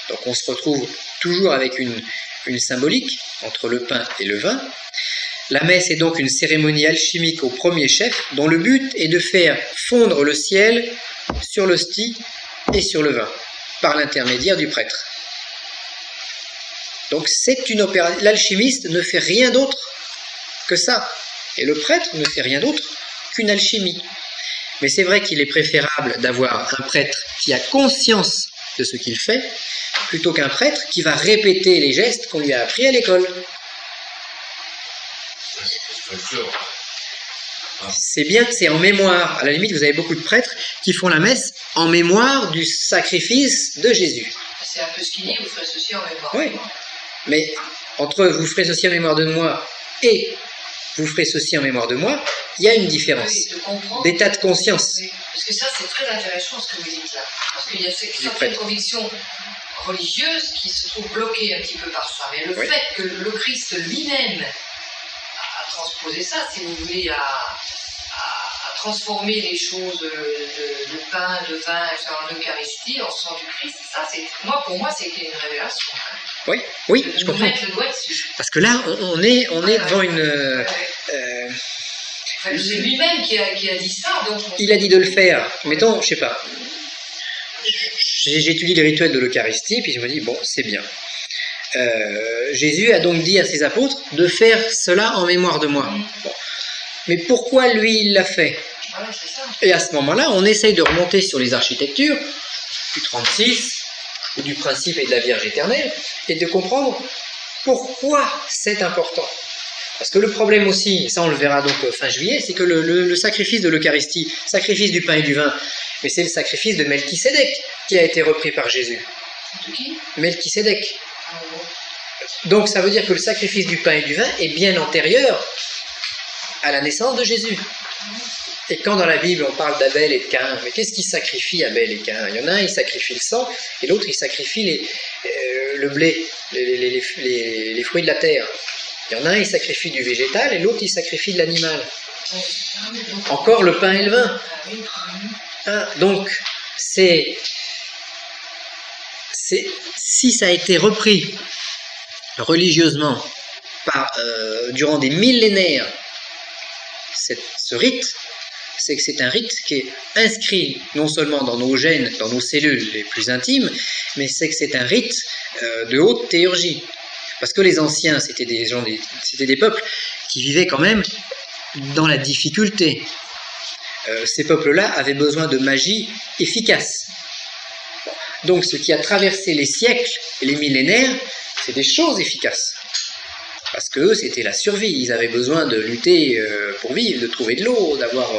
Speaker 1: Donc on se retrouve toujours avec une symbolique entre le pain et le vin. La messe est donc une cérémonie alchimique au premier chef, dont le but est de faire fondre le ciel sur l'hostie et sur le vin, par l'intermédiaire du prêtre. Donc c'est une opération. L'alchimiste ne fait rien d'autre que ça, et le prêtre ne fait rien d'autre qu'une alchimie. Mais c'est vrai qu'il est préférable d'avoir un prêtre qui a conscience de ce qu'il fait, plutôt qu'un prêtre qui va répéter les gestes qu'on lui a appris à l'école. C'est bien, c'est en mémoire. À la limite, vous avez beaucoup de prêtres qui font la messe en mémoire du sacrifice de Jésus.
Speaker 6: C'est un peu ce qu'il dit, vous ferez ceci en mémoire.
Speaker 1: Oui, mais entre vous ferez ceci en mémoire de moi et vous ferez ceci en mémoire de moi, il y a une différence d'état de conscience.
Speaker 6: Oui, parce que ça, c'est très intéressant ce que vous dites là. Parce qu'il y a certaines convictions religieuses qui se trouvent bloquées un petit peu par ça. Mais le fait que le Christ lui-même a transposé ça, si vous voulez, à transformer les choses de pain, de vin, en Eucharistie, en sang du Christ, ça, pour moi, c'était une révélation. Hein.
Speaker 1: Oui, je comprends.
Speaker 6: Mettre le doigt dessus.
Speaker 1: Parce que là, on est devant une...
Speaker 6: c'est lui-même qui a dit ça. Donc
Speaker 1: il a dit de le faire. Mettons, je sais pas. J'étudie les rituels de l'Eucharistie, puis je me dis, bon, c'est bien. Jésus a donc dit à ses apôtres de faire cela en mémoire de moi. Bon. Mais pourquoi lui il l'a fait?
Speaker 6: C'est ça.
Speaker 1: Et à ce moment-là, on essaye de remonter sur les architectures du 36 ou du principe et de la Vierge éternelle et de comprendre pourquoi c'est important. Parce que le problème aussi, et ça on le verra donc fin juillet, c'est que le sacrifice de l'Eucharistie, sacrifice du pain et du vin, mais c'est le sacrifice de Melchisédek qui a été repris par Jésus.
Speaker 6: De qui?
Speaker 1: Melchisédek. Donc ça veut dire que le sacrifice du pain et du vin est bien antérieur à la naissance de Jésus. Et quand dans la Bible on parle d'Abel et de Caïn, mais qu'est-ce qui sacrifie Abel et Caïn? Il y en a un, il sacrifie le sang, et l'autre, il sacrifie le blé, les fruits de la terre. Il y en a un, il sacrifie du végétal, et l'autre, il sacrifie de l'animal. Encore le pain et le vin. Donc, si ça a été repris religieusement durant des millénaires, ce rite, c'est que c'est un rite qui est inscrit non seulement dans nos gènes, dans nos cellules les plus intimes, mais c'est que c'est un rite de haute théurgie. Parce que les anciens, c'était des peuples qui vivaient quand même dans la difficulté. Ces peuples-là avaient besoin de magie efficace. Donc ce qui a traversé les siècles et les millénaires, c'est des choses efficaces. Parce que c'était la survie, ils avaient besoin de lutter pour vivre, de trouver de l'eau, d'avoir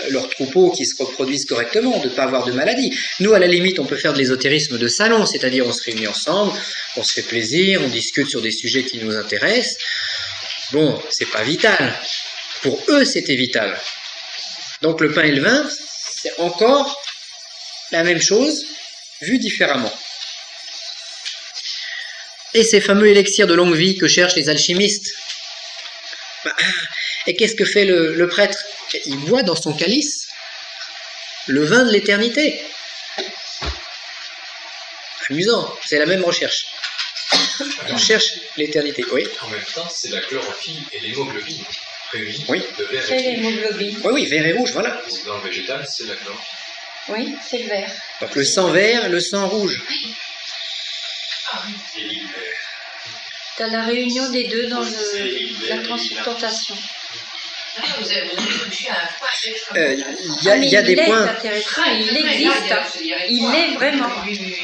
Speaker 1: leurs troupeaux qui se reproduisent correctement, de ne pas avoir de maladies. Nous, à la limite, on peut faire de l'ésotérisme de salon, c'est-à-dire on se réunit ensemble, on se fait plaisir, on discute sur des sujets qui nous intéressent. Bon, c'est pas vital. Pour eux, c'était vital. Donc le pain et le vin, c'est encore la même chose, vu différemment. Et ces fameux élixirs de longue vie que cherchent les alchimistes. Et qu'est-ce que fait le prêtre? Il boit dans son calice le vin de l'éternité. Amusant, c'est la même recherche. On cherche l'éternité, oui.
Speaker 3: En même temps, c'est la chlorophylle et l'hémoglobine. réunis
Speaker 1: Oui.
Speaker 3: de vert
Speaker 5: C'est
Speaker 3: et rouge.
Speaker 5: l'hémoglobine.
Speaker 1: Oui, vert et rouge, voilà.
Speaker 3: Donc, dans le végétal, c'est la chlore.
Speaker 5: Oui, c'est le vert.
Speaker 1: Donc le sang vert, le sang rouge.
Speaker 3: Et l'île vert.
Speaker 5: Tu as la réunion des deux dans la transsubstantation.
Speaker 6: Vous avez touché à un point extrêmement.
Speaker 1: Il y a des points.
Speaker 5: Intéressant, il existe. Il est vraiment.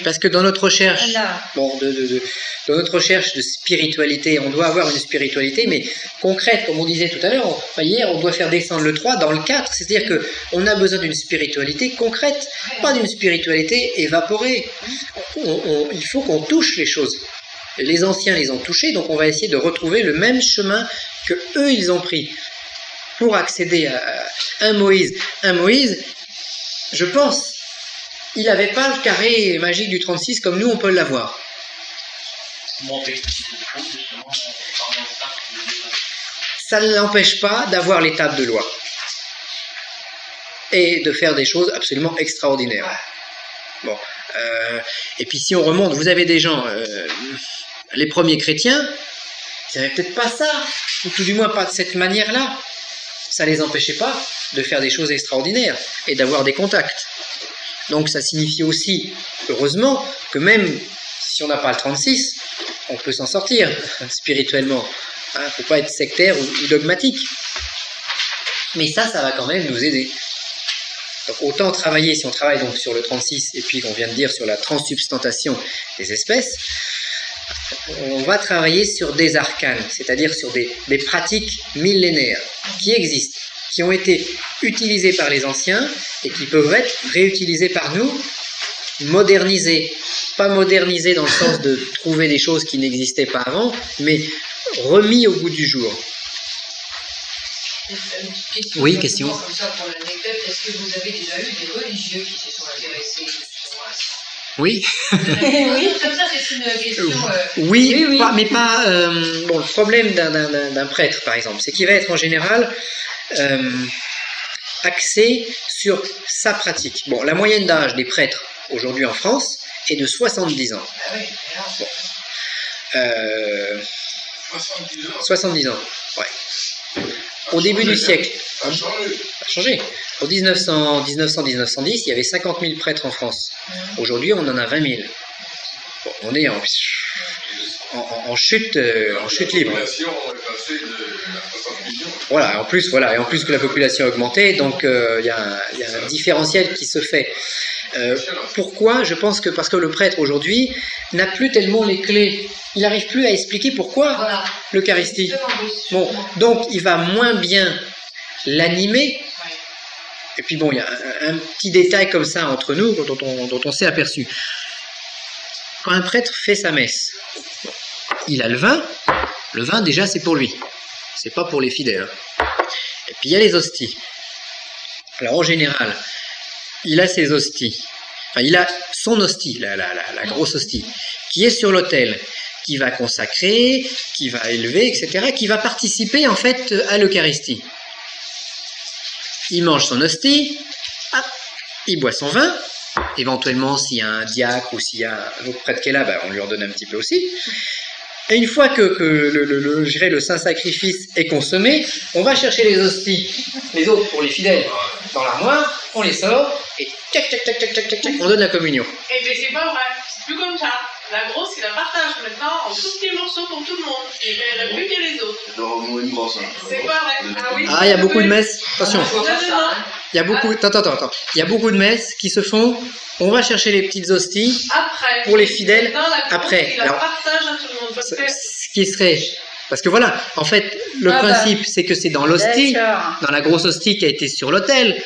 Speaker 1: Parce que dans notre recherche,
Speaker 5: Là.
Speaker 1: bon, dans notre recherche de spiritualité, on doit avoir une spiritualité, mais concrète, comme on disait tout à l'heure, hier, on doit faire descendre le 3 dans le 4, c'est-à-dire qu'on a besoin d'une spiritualité concrète, pas d'une spiritualité évaporée. Il faut qu'on touche les choses. Les anciens les ont touchés, donc on va essayer de retrouver le même chemin que eux ils ont pris pour accéder à un Moïse. Un Moïse, je pense, il n'avait pas le carré magique du 36 comme nous on peut l'avoir. Ça ne l'empêche pas d'avoir l'étape de loi et de faire des choses absolument extraordinaires. Bon, et puis si on remonte, vous avez des gens, les premiers chrétiens, ils n'avaient peut-être pas ça, ou tout du moins pas de cette manière-là. Ça ne les empêchait pas de faire des choses extraordinaires et d'avoir des contacts. Donc ça signifie aussi, heureusement, que même si on n'a pas le 36, on peut s'en sortir spirituellement. Il ne faut pas être sectaire ou dogmatique. Mais ça va quand même nous aider. Donc autant travailler, si on travaille donc sur le 36 et puis qu'on vient de dire sur la transsubstantation des espèces, on va travailler sur des arcanes, c'est-à-dire sur des pratiques millénaires qui existent, qui ont été utilisées par les anciens et qui peuvent être réutilisées par nous, modernisées. Pas modernisées dans le sens de trouver des choses qui n'existaient pas avant, mais remis au goût du jour. Oui, question.
Speaker 6: Comme ça, pour l'anecdote, est-ce que vous avez déjà eu des religieux qui se sont intéressés justement à ça?
Speaker 1: Oui.
Speaker 6: Oui, comme ça, c'est une question.
Speaker 1: Oui. Mais pas. Bon, le problème d'un prêtre, par exemple, c'est qu'il va être en général axé sur sa pratique. Bon, la moyenne d'âge des prêtres aujourd'hui en France est de 70 ans.
Speaker 6: Ah oui,
Speaker 1: bon.
Speaker 2: 70 ans.
Speaker 1: 70 ans, ouais. Au début du siècle.
Speaker 2: Ça a changé.
Speaker 1: Ça a changé. En 1900-1910, il y avait 50 000 prêtres en France. Aujourd'hui, on en a 20 000. Bon, on est en chute libre.
Speaker 2: La population est passée de 60 millions.
Speaker 1: Voilà, en plus que la population a augmenté, donc il y a un différentiel qui se fait. Pourquoi? Je pense que parce que le prêtre aujourd'hui n'a plus tellement les clés. Il n'arrive plus à expliquer pourquoi l'Eucharistie. Bon, donc il va moins bien l'animer. Et puis bon, il y a un petit détail comme ça entre nous dont on s'est aperçu. Quand un prêtre fait sa messe, il a le vin déjà c'est pour lui, c'est pas pour les fidèles. Et puis il y a les hosties. Alors en général, il a ses hosties, enfin il a son hostie, la grosse hostie, qui est sur l'autel, qui va consacrer, qui va élever, etc., qui va participer en fait à l'Eucharistie. Il mange son hostie, il boit son vin, éventuellement s'il y a un diacre ou s'il y a un autre prêtre qui est là, on lui en donne un petit peu aussi. Et une fois que le saint sacrifice est consommé, on va chercher les hosties, les autres pour les fidèles, dans l'armoire, on les sort et tac, on donne la communion.
Speaker 8: Eh bien c'est pas vrai, c'est plus comme ça. La grosse, il la partage maintenant en tout petits morceaux pour tout le monde. Et elle a plus que les autres. C'est pas vrai. Ah oui.
Speaker 1: Ah, il y a beaucoup de messes. Attention.
Speaker 8: Non.
Speaker 1: Il y a beaucoup. Attends. Il y a beaucoup de messes qui se font. On va chercher les petites hosties
Speaker 8: après,
Speaker 1: pour les fidèles.
Speaker 8: Non, la grosse,
Speaker 1: après.
Speaker 8: Il la partage à tout le monde. Parce que...
Speaker 1: Ce qui serait. Parce que voilà, en fait, le principe, c'est que c'est dans l'hostie, dans la grosse hostie qui a été sur l'autel,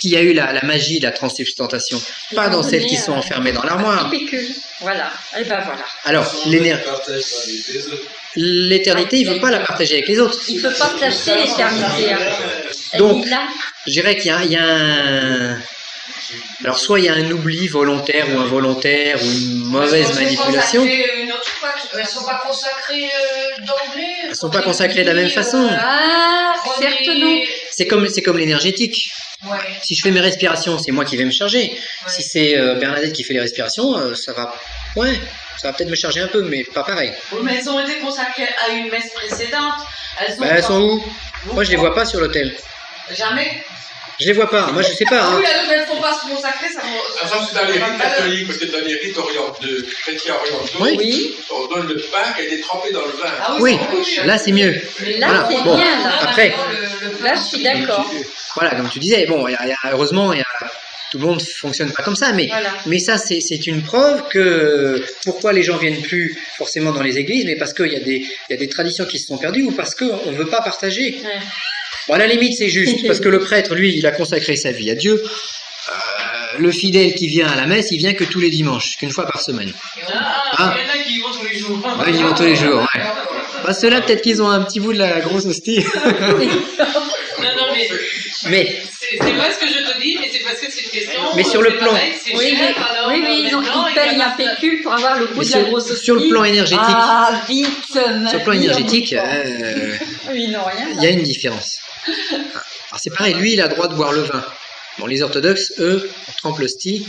Speaker 1: qu'il y a eu la magie de la transsubstantation. Pas dans celles qui sont enfermées dans l'armoire.
Speaker 5: Voilà, et ben voilà.
Speaker 1: Alors, l'éternité, il ne veut pas la partager avec les autres.
Speaker 5: Il ne peut pas placer l'éternité.
Speaker 1: Donc, je dirais qu'il y a un... Alors, soit il y a un oubli volontaire ou involontaire ou une mauvaise manipulation.
Speaker 6: Elles ne sont pas consacrées d'emblée.
Speaker 1: Elles ne sont pas consacrées de la même façon.
Speaker 5: Ah, certes non.
Speaker 1: C'est comme l'énergétique.
Speaker 6: Ouais.
Speaker 1: Si je fais mes respirations, c'est moi qui vais me charger. Ouais. Si c'est Bernadette qui fait les respirations, ça va peut-être me charger un peu, mais pas pareil.
Speaker 8: Oui, mais elles ont été consacrées à une messe précédente.
Speaker 1: Elles sont où? Moi, je les vois pas sur l'autel.
Speaker 6: Jamais.
Speaker 1: Je les vois pas. Moi, je sais pas.
Speaker 6: Ah oui, elles ne font pas ce mot sacré, ça.
Speaker 2: Ça, c'est dans les rites catholiques, parce que dans les rites chrétiens orientaux,
Speaker 1: oui.
Speaker 2: On donne le pain qui a été trempé dans le vin.
Speaker 6: Ah
Speaker 1: oui, là, c'est mieux.
Speaker 5: Mais là, c'est bien. Là.
Speaker 1: Après,
Speaker 5: là, je suis d'accord.
Speaker 1: Voilà, comme tu disais, bon, heureusement, tout le monde fonctionne pas comme ça, mais ça, c'est une preuve que pourquoi les gens viennent plus forcément dans les églises, mais parce qu'il y a des traditions qui se sont perdues ou parce qu'on ne veut pas partager. Ouais. Bon, à la limite, c'est juste, parce que le prêtre, lui, il a consacré sa vie à Dieu. Le fidèle qui vient à la messe, il vient que tous les dimanches, qu'une fois par semaine.
Speaker 8: Il y en a qui y vont tous les jours.
Speaker 1: Ouais, ils y vont tous les jours, ouais. Bah, ceux-là, peut-être qu'ils ont un petit bout de la grosse hostie.
Speaker 8: Non, mais c'est vrai ce que je te dis, mais c'est parce que c'est une question.
Speaker 1: Mais sur le plan.
Speaker 5: Oui, ils payent un pécule pour avoir le goût de la grosse hostie.
Speaker 1: Sur le plan énergétique.
Speaker 5: Ah, vite.
Speaker 1: Sur le plan énergétique,
Speaker 5: oui, non, rien.
Speaker 1: Il y a une différence. Alors c'est pareil, lui, il a le droit de boire le vin. Bon, les orthodoxes, eux, on trempe l'hostie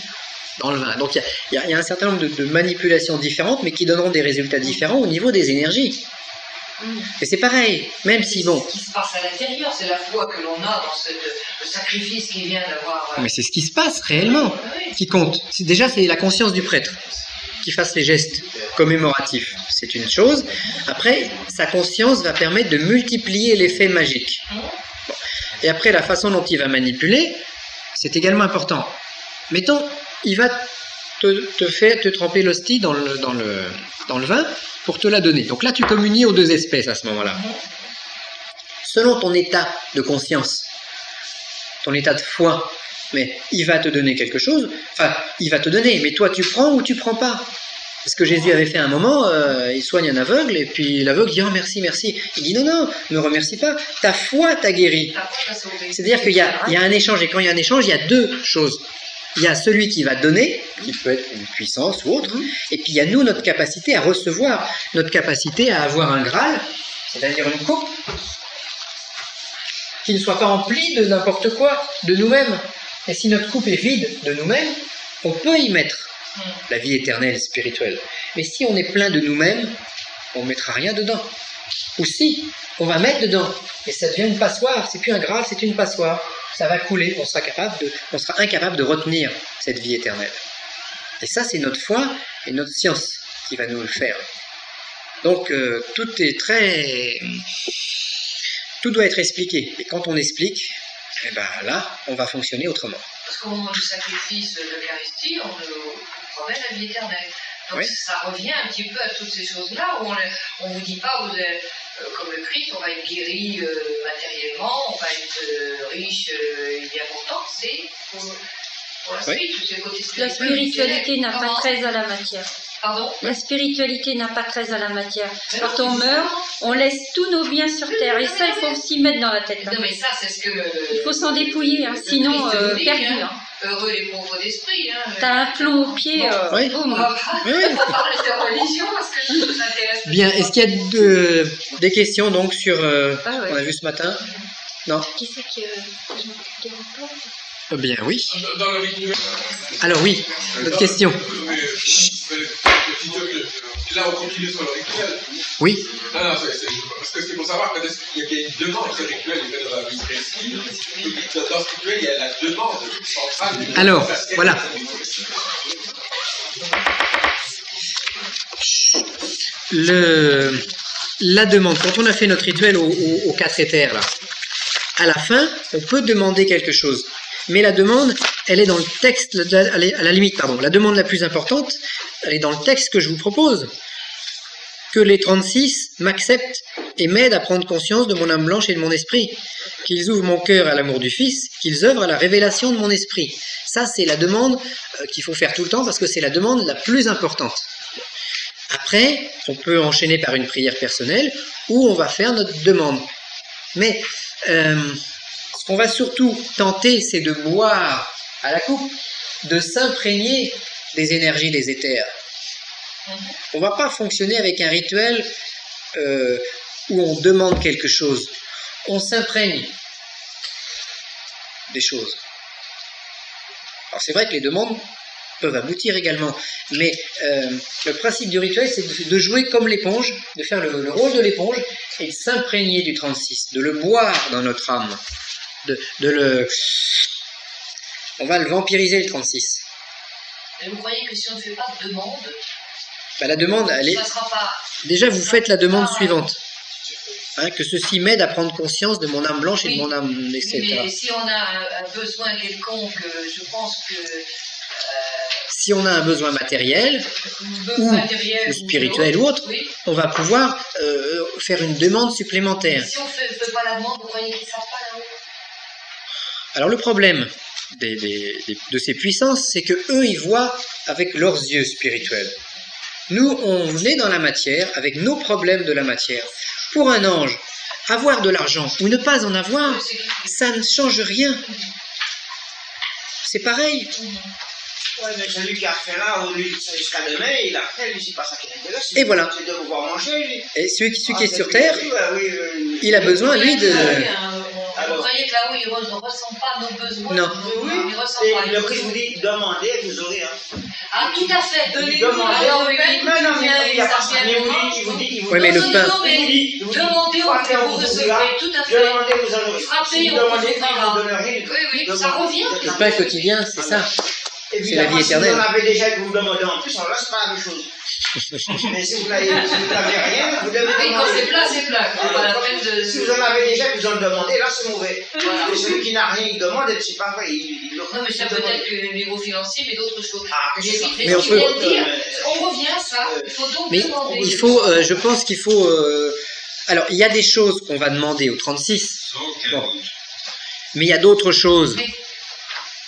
Speaker 1: dans le vin. Donc il y a un certain nombre de manipulations différentes, mais qui donneront des résultats différents au niveau des énergies. Et c'est pareil, même si bon.
Speaker 6: C'est ce qui se passe à l'intérieur, c'est la foi que l'on a dans le sacrifice qui vient d'avoir.
Speaker 1: Mais c'est ce qui se passe réellement qui compte. Déjà, c'est la conscience du prêtre qui fasse les gestes commémoratifs. C'est une chose. Après, sa conscience va permettre de multiplier l'effet magique. Bon. Et après, la façon dont il va manipuler, c'est également important. Mettons, il va te tremper l'hostie dans le vin pour te la donner. Donc là, tu communies aux deux espèces à ce moment-là. Selon ton état de conscience, ton état de foi, mais il va te donner quelque chose, enfin, il va te donner, mais toi, tu prends ou tu prends pas. Parce que Jésus avait fait un moment, il soigne un aveugle, et puis l'aveugle dit « Oh, merci, merci ». Il dit « Non, non, ne remercie pas, ta foi t'a guéri ». C'est-à-dire qu'il y a un échange, et quand il y a un échange, il y a deux choses. Il y a celui qui va donner, qui peut être une puissance ou autre, et puis il y a nous, notre capacité à recevoir, notre capacité à avoir un Graal, c'est-à-dire une coupe, qui ne soit pas remplie de n'importe quoi, de nous-mêmes. Et si notre coupe est vide de nous-mêmes, on peut y mettre la vie éternelle, spirituelle. Mais si on est plein de nous-mêmes, on ne mettra rien dedans. Ou si, on va mettre dedans, et ça devient une passoire, c'est plus un Graal, c'est une passoire. Ça va couler, on sera incapable de retenir cette vie éternelle. Et ça, c'est notre foi et notre science qui va nous le faire. Donc, tout doit être expliqué. Et quand on explique, eh ben là, on va fonctionner autrement.
Speaker 6: Parce qu'au moment du sacrifice de l'Eucharistie, on promet la vie éternelle. Donc ça revient un petit peu à toutes ces choses-là où on ne vous dit pas, vous êtes, comme le Christ, on va être guéri matériellement, on va être riche et bien portant, c'est pour la suite, c'est le côté spirituel.
Speaker 5: La spiritualité n'a pas trait à la matière.
Speaker 6: Pardon ?
Speaker 5: La spiritualité n'a pas trait à la matière. Quand on meurt, on laisse tous nos biens sur terre. Et ça, il faut s'y mettre dans la tête.
Speaker 6: Non, mais ça, c'est ce que
Speaker 5: il faut s'en dépouiller, hein, sinon perdu. Hein.
Speaker 6: Heureux les pauvres d'esprit. Hein.
Speaker 5: T'as un plomb au pied.
Speaker 1: Oui.
Speaker 6: On va parler de religion parce que ça m'intéresse.
Speaker 1: Bien, est-ce qu'il y a des questions donc sur qu'on a vu ce matin ? Non.
Speaker 5: Qui c'est qui je m'occupe des rapports ?
Speaker 1: Bien oui.
Speaker 2: Dans le rituel.
Speaker 1: Alors oui, d'autres questions.
Speaker 2: Là, on continue sur le rituel.
Speaker 1: Oui.
Speaker 2: Non, parce que c'est pour savoir quand est-ce qu'il y a une demande. Ce rituel est fait dans la vie précise. Dans ce rituel, il y a la demande centrale.
Speaker 1: Alors, voilà. La demande. Quand on a fait notre rituel aux 4 éthers, là, à la fin, on peut demander quelque chose. Mais la demande, elle est dans le texte, à la limite, pardon. La demande la plus importante, elle est dans le texte que je vous propose. Que les 36 m'acceptent et m'aident à prendre conscience de mon âme blanche et de mon esprit. Qu'ils ouvrent mon cœur à l'amour du Fils, qu'ils œuvrent à la révélation de mon esprit. Ça, c'est la demande qu'il faut faire tout le temps parce que c'est la demande la plus importante. Après, on peut enchaîner par une prière personnelle où on va faire notre demande. Mais ce qu'on va surtout tenter, c'est de boire à la coupe, de s'imprégner des énergies des éthers. On ne va pas fonctionner avec un rituel où on demande quelque chose. On s'imprègne des choses. Alors c'est vrai que les demandes, peuvent aboutir également. Mais le principe du rituel, c'est de jouer comme l'éponge, de faire le rôle de l'éponge et de s'imprégner du 36, de le boire dans notre âme, on va le vampiriser, le 36.
Speaker 6: Et vous croyez que si on ne fait pas de demande,
Speaker 1: la demande, elle est...
Speaker 6: ça sera pas...
Speaker 1: Déjà, vous faites la demande suivante. Que ceci m'aide à prendre conscience de mon âme blanche et de mon âme, etc.
Speaker 6: Mais si on a un besoin quelconque, je pense que...
Speaker 1: si on a un besoin matériel, ou spirituel ou autre, on va pouvoir faire une demande supplémentaire.
Speaker 6: Si on ne fait pas la demande, vous croyez qu'ils ne savent pas là-haut?
Speaker 1: Alors le problème de ces puissances, c'est que eux, ils voient avec leurs yeux spirituels. Nous, on est dans la matière, avec nos problèmes de la matière. Pour un ange, avoir de l'argent ou ne pas en avoir, ça ne change rien. C'est pareil.
Speaker 9: Oui, mais celui qui a fait là, lui, jusqu'à demain, il a fait, lui, c'est pas ça qui l'intéresse.
Speaker 1: Et voilà.
Speaker 9: C'est de pouvoir manger, lui.
Speaker 1: Et celui qui est sur Terre, il a besoin, lui, de...
Speaker 6: Vous croyez que là-haut, il ne ressent pas nos besoins?
Speaker 1: Non.
Speaker 6: Oui, il ressent
Speaker 9: et
Speaker 6: pas.
Speaker 9: le Christ vous dit, demandez, vous aurez.
Speaker 6: Ah, tout à fait.
Speaker 9: Demandez.
Speaker 6: Alors, oui,
Speaker 9: non, mais il n'y a pas ça. Mais il vous dit,
Speaker 1: oui, mais le pain.
Speaker 6: Demandez, vous recevrez. Tout à fait.
Speaker 9: Demandez, vous en aurez.
Speaker 6: Frappez, on vous offrira. Oui, ça revient.
Speaker 1: Le pain quotidien, c'est ça. C'est la vie éternelle.
Speaker 9: Si vous en avez déjà et que vous me demandez en plus, alors là, c'est pas la même chose. Mais si vous n'avez rien, vous devez demander.
Speaker 6: Oui, quand c'est plat, c'est plat. Pas la peine de...
Speaker 9: Si vous en avez déjà et que vous en demandez, là, c'est mauvais. Voilà. Et celui qui n'a rien, il demande, c'est pas vrai.
Speaker 6: Non, mais ça peut être que niveau financier, mais d'autres choses.
Speaker 1: Mais on peut...
Speaker 6: on revient à ça. Il faut donc demander.
Speaker 1: Il faut, je pense qu'il faut... Alors, il y a des choses qu'on va demander au 36. Bon. Mais il y a d'autres choses.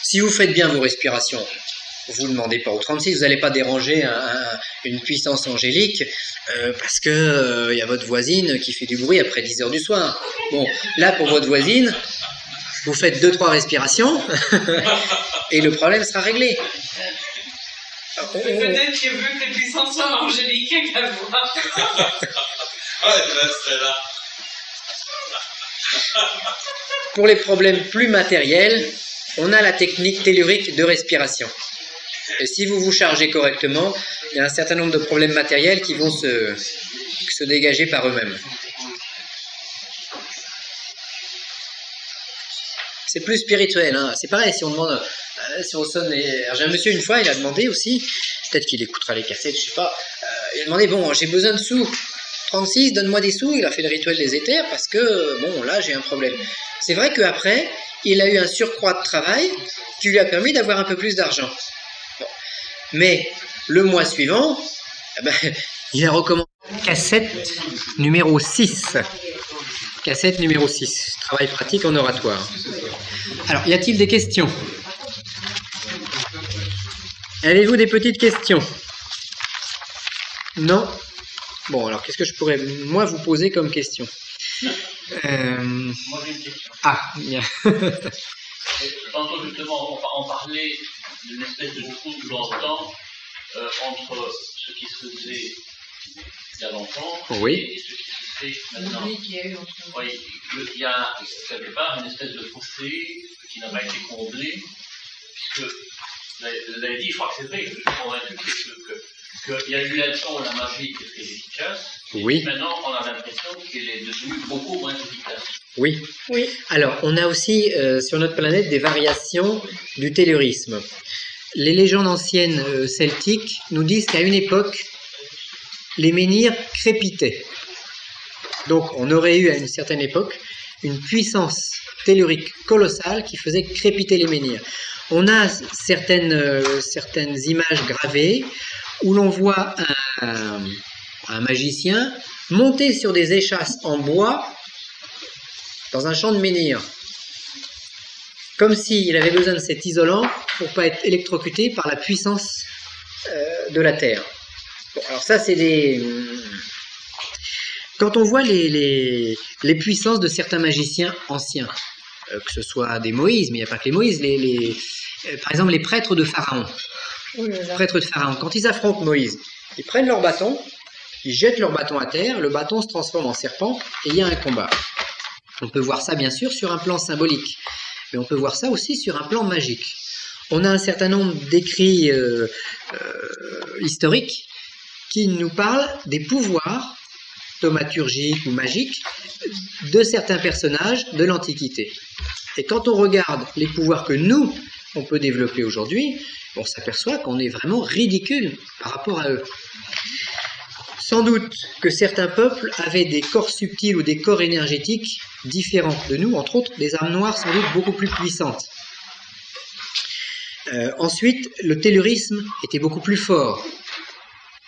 Speaker 1: Si vous faites bien vos respirations, vous ne demandez pas au 36, vous n'allez pas déranger une puissance angélique parce que y a votre voisine qui fait du bruit après 10 heures du soir. Bon, là pour votre voisine, vous faites 2-3 respirations et le problème sera réglé.
Speaker 8: Peut-être qu'il veut que les puissances soient angéliques également.
Speaker 1: Pour les problèmes plus matériels, on a la technique tellurique de respiration. Et si vous vous chargez correctement, il y a un certain nombre de problèmes matériels qui vont se dégager par eux-mêmes. C'est plus spirituel, hein. C'est pareil, si on demande, si on sonne les... J'ai un monsieur une fois, il a demandé aussi, peut-être qu'il écoutera les cassettes, je sais pas, il a demandé, bon, j'ai besoin de sous, 36, donne-moi des sous, il a fait le rituel des éthers parce que, bon, là, j'ai un problème. C'est vrai qu'après, il a eu un surcroît de travail qui lui a permis d'avoir un peu plus d'argent. Bon. Mais le mois suivant, il a recommandé cassette numéro 6. Cassette numéro 6. Travail pratique en oratoire. Alors, y a-t-il des questions? Avez-vous des petites questions? Non? Bon, alors qu'est-ce que je pourrais, moi, vous poser comme question?
Speaker 4: Moi j'ai une question.
Speaker 1: Ah, bien.
Speaker 4: Tantôt justement, on parlait d'une espèce de trou dans le temps entre ce qui se faisait il y a longtemps et ce qui se fait maintenant. Oui, il y a quelque part une espèce de fossé qui n'a pas été comblé, puisque vous avez dit, je crois que c'est vrai, je suis convaincu qu'il y a eu un temps où la magie était très efficace.
Speaker 1: Oui.
Speaker 4: Et maintenant, on a l'impression qu'elle est devenue beaucoup moins efficace.
Speaker 1: Oui. Oui. Alors, on a aussi sur notre planète des variations du tellurisme. Les légendes anciennes celtiques nous disent qu'à une époque, les menhirs crépitaient. Donc, on aurait eu à une certaine époque une puissance tellurique colossale qui faisait crépiter les menhirs. On a certaines images gravées où l'on voit un magicien monter sur des échasses en bois dans un champ de menhir, comme s'il avait besoin de cet isolant pour ne pas être électrocuté par la puissance de la Terre. Bon, alors ça, c'est des... Quand on voit les puissances de certains magiciens anciens, que ce soit des Moïse, mais il n'y a pas que les Moïse, par exemple les prêtres de Pharaon. Prêtres de Pharaon, quand ils affrontent Moïse, ils prennent leur bâton, ils jettent leur bâton à terre, le bâton se transforme en serpent et il y a un combat. On peut voir ça bien sûr sur un plan symbolique, mais on peut voir ça aussi sur un plan magique. On a un certain nombre d'écrits historiques qui nous parlent des pouvoirs thaumaturgiques ou magiques de certains personnages de l'Antiquité. Et quand on regarde les pouvoirs que nous, on peut développer aujourd'hui, on s'aperçoit qu'on est vraiment ridicule par rapport à eux. Sans doute que certains peuples avaient des corps subtils ou des corps énergétiques différents de nous, entre autres des âmes noires sans doute beaucoup plus puissantes. Ensuite, le tellurisme était beaucoup plus fort.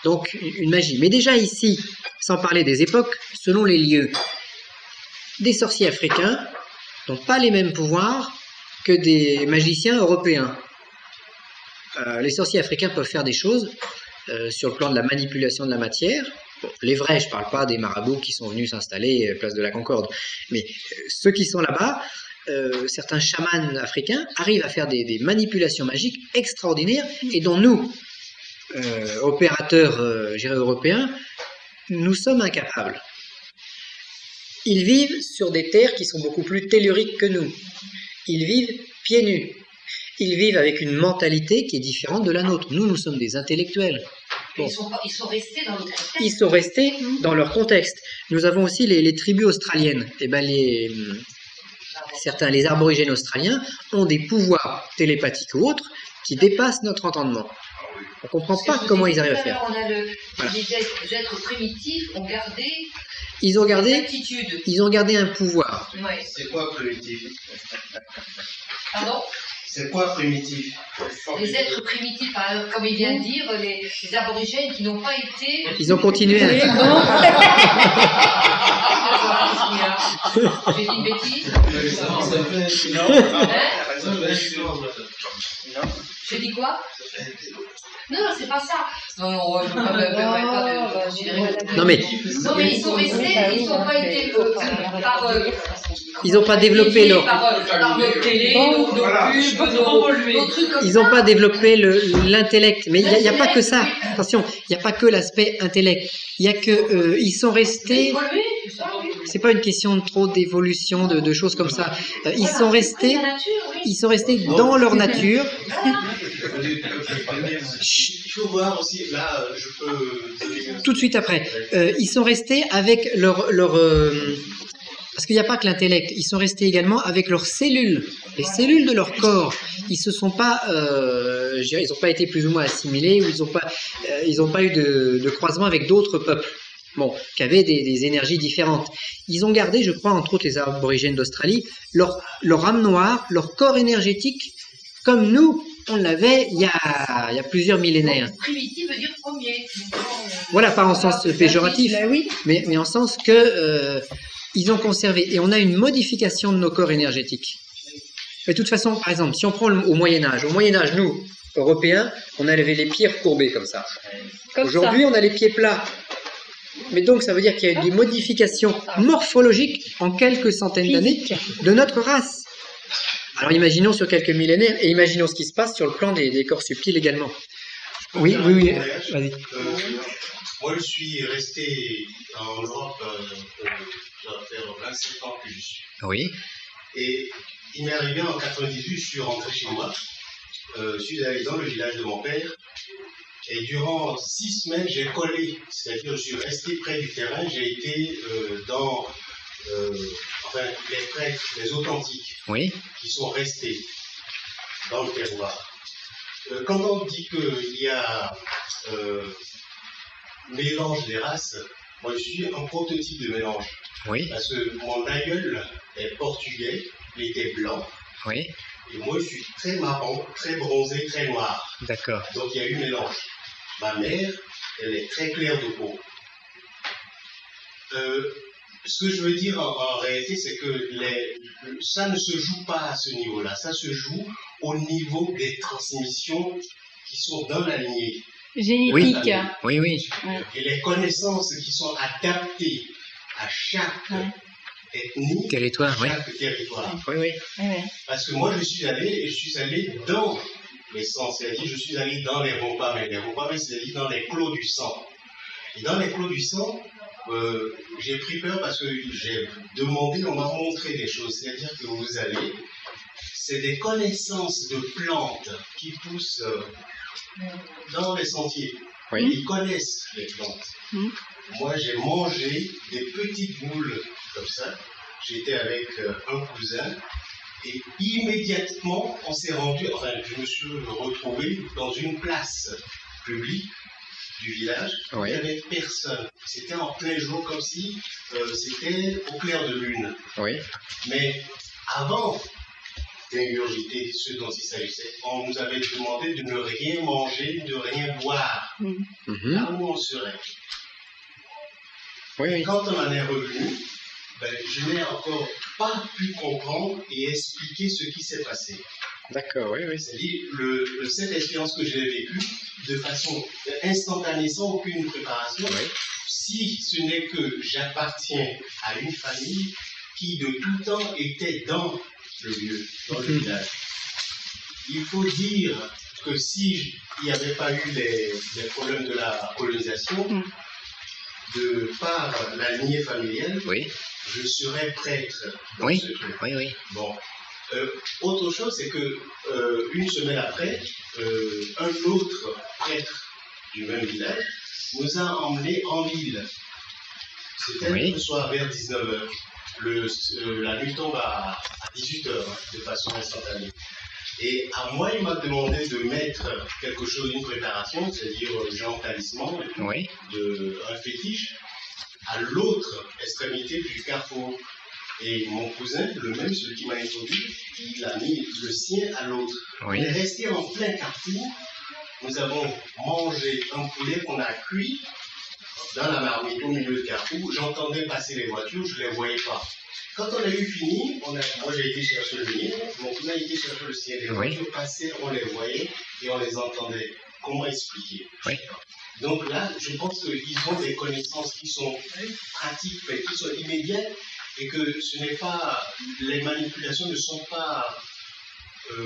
Speaker 1: Donc une magie. Mais déjà ici, sans parler des époques, selon les lieux, des sorciers africains n'ont pas les mêmes pouvoirs que des magiciens européens. Les sorciers africains peuvent faire des choses sur le plan de la manipulation de la matière. Bon, les vrais, je ne parle pas des marabouts qui sont venus s'installer place de la Concorde, mais ceux qui sont là-bas, certains chamans africains arrivent à faire des manipulations magiques extraordinaires et dont nous, opérateurs européens, nous sommes incapables. Ils vivent sur des terres qui sont beaucoup plus telluriques que nous. Ils vivent pieds nus. Ils vivent avec une mentalité qui est différente de la nôtre. Nous, nous sommes des intellectuels. Bon.
Speaker 6: Ils sont restés dans le contexte.
Speaker 1: Ils sont restés dans leur contexte. Nous avons aussi les tribus australiennes. Eh ben, les aborigènes australiens ont des pouvoirs télépathiques ou autres qui dépassent notre entendement. On ne comprend pas comment ils arrivent à faire.
Speaker 6: Les êtres primitifs ont gardé
Speaker 1: ils ont gardé un pouvoir.
Speaker 6: Ouais.
Speaker 9: C'est quoi primitif?
Speaker 6: Pardon?
Speaker 9: C'est quoi primitif?
Speaker 6: Les êtres primitifs, comme il vient de dire, les aborigènes qui n'ont pas été...
Speaker 1: Ils ont continué à...
Speaker 6: J'ai dit une bêtise? J'ai dit quoi? Non, c'est pas ça. Non, je ne peux pas me considérer.
Speaker 1: Non, mais
Speaker 6: ils sont restés, ils n'ont pas été par...
Speaker 1: Ils n'ont pas développé leur...
Speaker 6: Par nos télé, nos pubs, nos trucs comme ça.
Speaker 1: Ils n'ont pas développé l'intellect. Mais il n'y a pas que ça. Attention, il n'y a pas que l'aspect intellect. Il y a que... ils sont restés... C'est pas une question de trop d'évolution, de choses comme ça. Ils sont restés dans leur nature.
Speaker 9: Il faut voir aussi, là, je peux...
Speaker 1: Tout de suite après. Ils sont restés avec leur parce qu'il n'y a pas que l'intellect. Ils sont restés également avec leurs cellules, les cellules de leur corps. Ils se sont pas, ils n'ont pas été plus ou moins assimilés, ou ils n'ont pas eu de croisement avec d'autres peuples. Bon, qui avaient des énergies différentes. Ils ont gardé, je crois, entre autres les aborigènes d'Australie, leur âme noire, leur corps énergétique, comme nous, on l'avait il y a plusieurs millénaires.
Speaker 6: Donc, primitif veut dire premier.
Speaker 1: Voilà, pas en sens péjoratif, mais en sens que ils ont conservé. Et on a une modification de nos corps énergétiques. Mais de toute façon, par exemple, si on prend au Moyen-Âge, nous, Européens, on avait les pieds courbés comme ça. Aujourd'hui, on a les pieds plats. Mais donc, ça veut dire qu'il y a eu des modifications morphologiques en quelques centaines d'années de notre race. Alors, imaginons sur quelques millénaires et imaginons ce qui se passe sur le plan des corps subtils également. Oui, vas-y.
Speaker 10: Moi, je suis resté en Europe, ça va faire 27 ans que je suis.
Speaker 1: Oui.
Speaker 10: Et il m'est arrivé en 98, je suis rentré chez moi. Je suis allé dans le village de mon père. Et durant 6 semaines, j'ai collé, c'est-à-dire je suis resté près du terrain, j'ai été dans les prêtres, les authentiques, qui sont restés dans le terroir. Quand on dit qu'il y a mélange des races, moi je suis un prototype de mélange.
Speaker 1: Oui.
Speaker 10: Parce que mon aïeul est portugais, il était blanc.
Speaker 1: Oui.
Speaker 10: Et moi je suis très marron, très bronzé, très noir.
Speaker 1: D'accord.
Speaker 10: Donc il y a eu mélange. Ma mère, elle est très claire de peau. Ce que je veux dire en réalité, c'est que ça ne se joue pas à ce niveau-là. Ça se joue au niveau des transmissions qui sont dans la lignée.
Speaker 5: Génétique.
Speaker 1: Oui.
Speaker 10: Et les connaissances qui sont adaptées à chaque ethnie,
Speaker 1: territoire,
Speaker 10: chaque territoire.
Speaker 1: Oui.
Speaker 10: Parce que moi, je suis allé dans l'essence, c'est-à-dire je suis allé dans les Ropamais. Les Ropamais, c'est-à-dire dans les clos du sang. Et dans les clos du sang, j'ai pris peur parce que j'ai demandé, on m'a montré des choses. C'est-à-dire que vous allez, c'est des connaissances de plantes qui poussent dans les sentiers.
Speaker 1: Oui.
Speaker 10: Ils connaissent les plantes. Moi, j'ai mangé des petites boules comme ça. J'étais avec un cousin et immédiatement, on s'est rendu, enfin, je me suis retrouvé dans une place publique du village.
Speaker 1: Oui.
Speaker 10: Il n'y avait personne. C'était en plein jour, comme si c'était au clair de lune.
Speaker 1: Oui.
Speaker 10: Mais avant d'ingurgiter ce dont il s'agissait, on nous avait demandé de ne rien manger, de rien boire, là où on serait.
Speaker 1: Oui, oui.
Speaker 10: Quand on en est revenu, je n'ai encore pas pu comprendre et expliquer ce qui s'est passé.
Speaker 1: D'accord, oui, oui.
Speaker 10: C'est-à-dire, cette expérience que j'ai vécue de façon instantanée, sans aucune préparation,
Speaker 1: oui.
Speaker 10: Si ce n'est que j'appartiens à une famille qui de tout temps était dans le lieu, dans le village. Il faut dire que s'il n'y avait pas eu les problèmes de la colonisation, de par la lignée familiale,
Speaker 1: oui.
Speaker 10: Je serais prêtre dans
Speaker 1: oui.
Speaker 10: ce truc.
Speaker 1: Oui, oui.
Speaker 10: Bon. Autre chose, c'est que une semaine après, un autre prêtre du même village nous a emmenés en ville. C'était le soir vers 19h. La nuit tombe à 18h, de façon instantanée. Et à moi, il m'a demandé de mettre quelque chose, une préparation, c'est-à-dire genre talisman, un fétiche, à l'autre extrémité du carrefour. Et mon cousin, le même, celui qui m'a introduit, il a mis le sien à l'autre.
Speaker 1: Oui.
Speaker 10: On est resté en plein carrefour. Nous avons mangé un poulet qu'on a cuit dans la marmite au milieu du carrefour. J'entendais passer les voitures, je ne les voyais pas. Quand on a eu fini, moi j'ai été chercher le mien, mon cousin a été chercher le sien. Les voitures passaient, on les voyait et on les entendait. Comment expliquer? Donc là, je pense qu'ils ont des connaissances qui sont pratiques, mais qui sont immédiates, et que ce n'est pas, les manipulations ne sont pas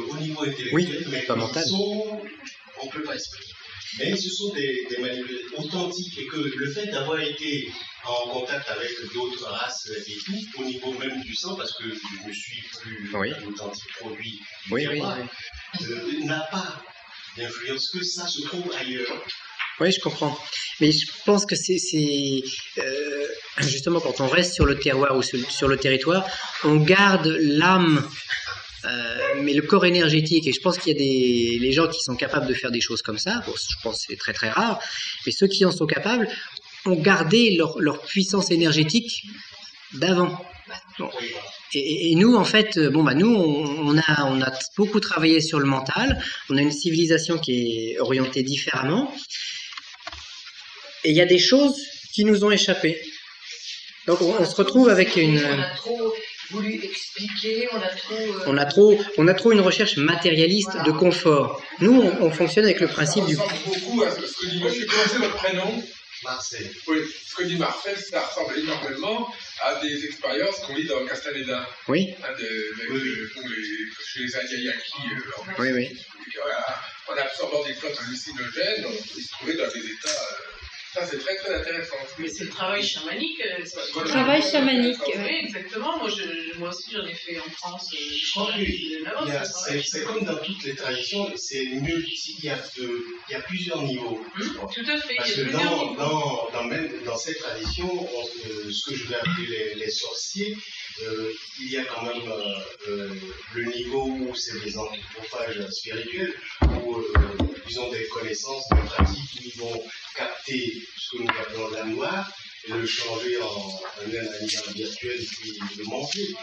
Speaker 10: au niveau intellectuel, mais
Speaker 1: pas mental.
Speaker 10: On ne peut pas expliquer. Mais ce sont des manipulations authentiques, et que le fait d'avoir été en contact avec d'autres races et tout, au niveau même du sang, parce que je ne suis plus un authentique produit du terroir, n'a pas d'influence, que ça se trouve ailleurs.
Speaker 1: Oui, je comprends. Mais je pense que c'est justement quand on reste sur le terroir ou sur le territoire, on garde l'âme, mais le corps énergétique. Et je pense qu'il y a les gens qui sont capables de faire des choses comme ça. Bon, je pense que c'est très très rare. Mais ceux qui en sont capables ont gardé leur puissance énergétique d'avant. Bon. Et nous, en fait, nous, on a beaucoup travaillé sur le mental. On a une civilisation qui est orientée différemment. Et il y a des choses qui nous ont échappé. Donc on se retrouve avec une...
Speaker 6: On a trop voulu expliquer,
Speaker 1: on a trop une recherche matérialiste de confort. Nous, on fonctionne avec le principe du...
Speaker 2: Ça ressemble beaucoup à ce que dit Monsieur. Comment c'est votre prénom?
Speaker 10: Marcel.
Speaker 2: Oui, ce que dit Marcel, ça ressemble énormément à des expériences qu'on lit dans Castaneda.
Speaker 1: Oui.
Speaker 2: Chez les Ayayaki.
Speaker 1: Oui.
Speaker 2: En absorbant des plantes hallucinogènes, ils se trouvaient dans des états... Ça, c'est très très intéressant.
Speaker 8: Mais c'est le travail chamanique.
Speaker 5: Le travail chamanique.
Speaker 8: Oui, exactement. Moi aussi, j'en ai fait en France.
Speaker 10: Je crois que c'est comme dans toutes les traditions, c'est multi. Il y a plusieurs niveaux.
Speaker 8: Tout à fait.
Speaker 10: Parce que même dans cette tradition, ce que je vais appeler les sorciers, il y a quand même le niveau où c'est des anthropophages spirituels, où ils ont des connaissances, des pratiques, où ils vont capter ce que nous appelons l'âme noire et le changer en un animal virtuel et puis le manger. Et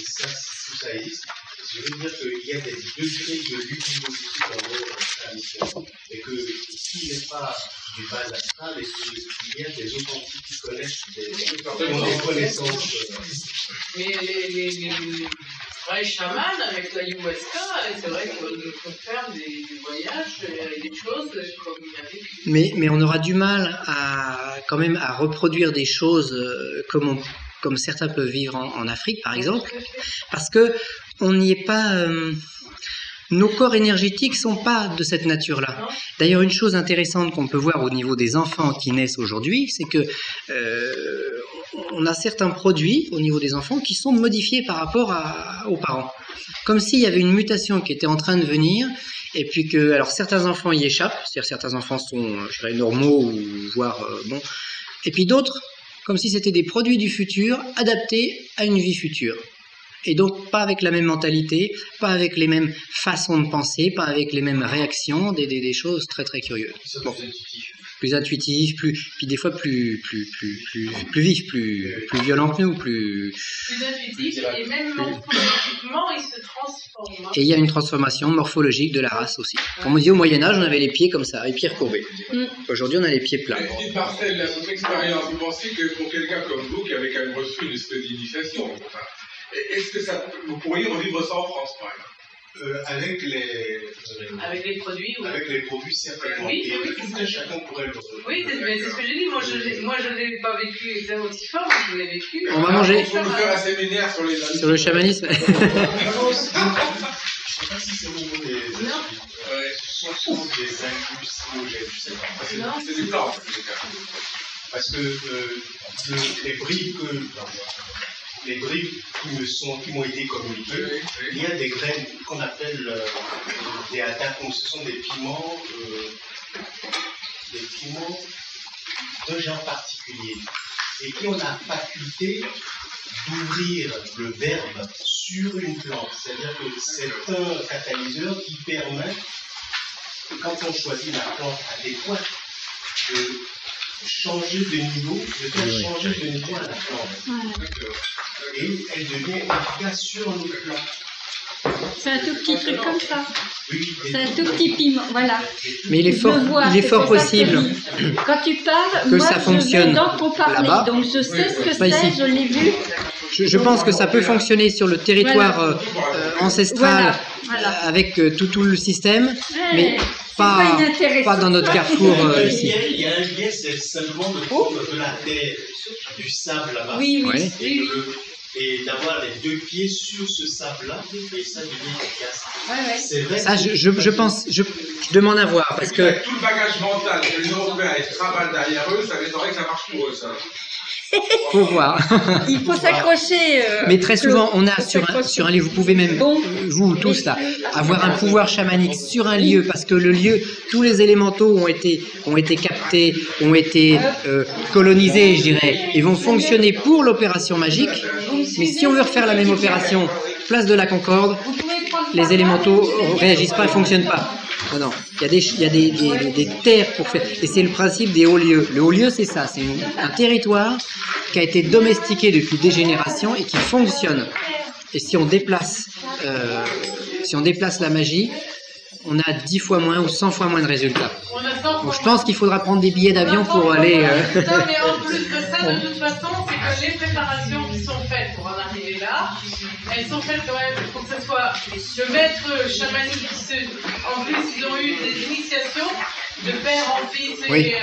Speaker 10: ça, tout ça existe. Je veux dire qu'il y a des degrés de luminosité dans notre tradition et que s'il n'est pas du bas astral et qu'il y a des authentiques qui connaissent des connaissances.
Speaker 8: Mais les travail chaman avec la ayahuasca, c'est vrai qu'on peut faire des voyages, des choses comme il y avait.
Speaker 1: Mais on aura du mal quand même à reproduire des choses comme certains peuvent vivre en Afrique, par exemple, parce que on n'y est pas. Nos corps énergétiques sont pas de cette nature-là. D'ailleurs, une chose intéressante qu'on peut voir au niveau des enfants qui naissent aujourd'hui, c'est que on a certains produits au niveau des enfants qui sont modifiés par rapport aux parents. comme s'il y avait une mutation qui était en train de venir, et puis que, alors certains enfants y échappent, c'est-à-dire certains enfants sont, je dirais, normaux, ou voire bon, et puis d'autres, comme si c'était des produits du futur, adaptés à une vie future. Et donc pas avec la même mentalité, pas avec les mêmes façons de penser, pas avec les mêmes réactions, des choses très très curieuses. Bon. Plus intuitif, puis des fois plus vif, plus violent que nous, plus
Speaker 8: intuitif, et même morphologiquement, il se transforme.
Speaker 1: Et il y a une transformation morphologique de la race aussi. Comme on dit au Moyen-Âge, on avait les pieds comme ça, les pieds recourbés. Aujourd'hui, on a les pieds plats.
Speaker 2: Une parcelle de votre expérience, vous pensez que pour quelqu'un comme vous, qui avait quand même reçu une espèce d'initiation, est-ce que vous pourriez revivre ça en France, par exemple?
Speaker 10: Avec les
Speaker 8: produits, oui.
Speaker 10: Avec les produits, certainement.
Speaker 8: Oui,
Speaker 10: et tout à chacun pourrait le
Speaker 8: oui, mais c'est ce que j'ai dit. Moi, je ne l'ai pas vécu exactement aussi fort, mais je l'ai vécu.
Speaker 1: On va manger.
Speaker 2: On peut faire un séminaire
Speaker 1: sur le chamanisme.
Speaker 10: Je ne sais pas si c'est au niveau des...
Speaker 8: Non.
Speaker 10: Ce sont des hallucinogènes, je sais pas.
Speaker 2: C'est des plantes,
Speaker 10: parce que les bribes qui m'ont été communiquées, il y a des graines qu'on appelle des atacons, ce sont des piments d'un genre particulier, et qui ont la faculté d'ouvrir le verbe sur une plante. C'est-à-dire que c'est un catalyseur qui permet, quand on choisit la plante adéquate, de changer de niveau, de faire changer de niveau à la plante. Et elle devient efficace sur nos plants.
Speaker 5: C'est un tout petit truc comme ça.
Speaker 10: Oui,
Speaker 5: c'est un tout petit piment, voilà.
Speaker 1: Mais il est fort possible
Speaker 5: quand tu parles,
Speaker 1: que
Speaker 5: moi,
Speaker 1: ça fonctionne
Speaker 5: dans ton parler, donc je sais ce que c'est, je l'ai vu.
Speaker 1: Je pense que ça peut fonctionner sur le territoire ancestral, avec tout le système, mais pas dans notre carrefour ici.
Speaker 10: Il y a un lien, c'est simplement de la terre, du sable là-bas.
Speaker 5: Oui.
Speaker 10: Et d'avoir les deux pieds sur ce sable-là, et ça devient efficace.
Speaker 5: C'est
Speaker 10: vrai.
Speaker 1: Ça, je pense, je demande à voir, parce que...
Speaker 2: Tout le bagage mental que les Européens travaillent derrière eux, ça m'étonnerait que ça marche pour eux, ça.
Speaker 1: Faut voir.
Speaker 5: Il faut s'accrocher.
Speaker 1: Mais très souvent, on a sur un lieu, vous pouvez même, vous tous là, avoir un pouvoir chamanique sur un lieu, parce que le lieu, tous les élémentaux ont été captés, ont été colonisés, je dirais, et vont fonctionner pour l'opération magique. Mais si on veut refaire la même opération, place de la Concorde, les élémentaux ne réagissent pas, ne fonctionnent pas. Non, il y a des terres pour faire. Et c'est le principe des hauts lieux. Le haut lieu, c'est ça, c'est un territoire qui a été domestiqué depuis des générations et qui fonctionne. Et si on déplace la magie, on a 10 fois moins ou 100 fois moins de résultats. Donc je pense qu'il faudra prendre des billets d'avion pour aller...
Speaker 8: Mais en plus de ça, de toute façon, c'est que les préparations qui sont faites pour en arriver là, elles sont faites quand même pour que ce soit le maître chamanique. En plus, ils ont eu des initiations de père en fils.
Speaker 1: Oui,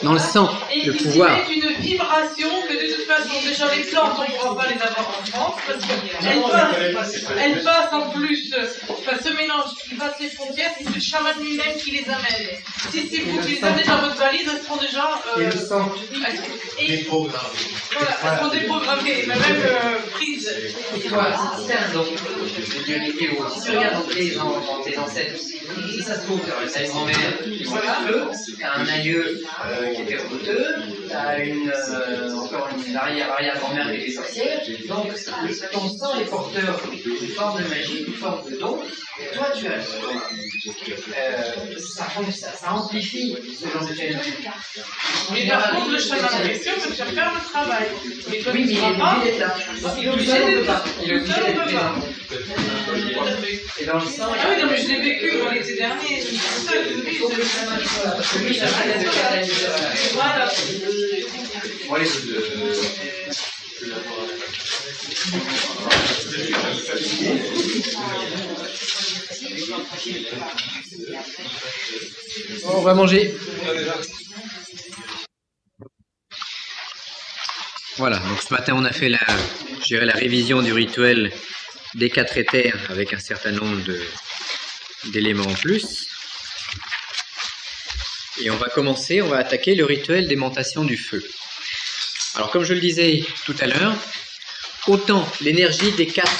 Speaker 1: dans le sang, le pouvoir.
Speaker 8: Et une vibration que de toute façon, déjà les plantes, on ne pourra pas les avoir en France parce qu'elles passent en plus, ce mélange qui passe les frontières, c'est ce chaman lui-même qui les amène. Si c'est vous qui les amenez dans votre valise, elles seront déjà
Speaker 10: déprogrammées.
Speaker 8: Voilà, elles seront déprogrammées, mais même prises.
Speaker 11: Voilà, c'est un don. Si tu regardes dans tes ancêtres, si ça se trouve, t'as une grand-mère qui mange le feu, t'as un aïeux qui était redouteux, t'as encore une arrière-grand-mère qui était sorcière, donc ton sang est porteur d'une forme de magie, d'une forme de don, et toi tu as le ça amplifie ce genre de phénomène.
Speaker 8: Mais par contre, le chaman en question peut te faire faire le travail. Mais toi,
Speaker 11: oui, mais il est obligé d'être là. Il est obligé d'être là. Il est obligé d'être là. Et dans le sang.
Speaker 8: Ah oui, non, mais je l'ai vécu l'été dernier. C'est ça que je vis.
Speaker 11: Parce que lui, il a pas de
Speaker 8: voilà.
Speaker 11: Oui,
Speaker 1: On va manger. Voilà, donc ce matin on a fait la révision du rituel des 4 éthers avec un certain nombre d'éléments en plus. Et on va attaquer le rituel d'aimantation du feu. Alors comme je le disais tout à l'heure, autant l'énergie des 4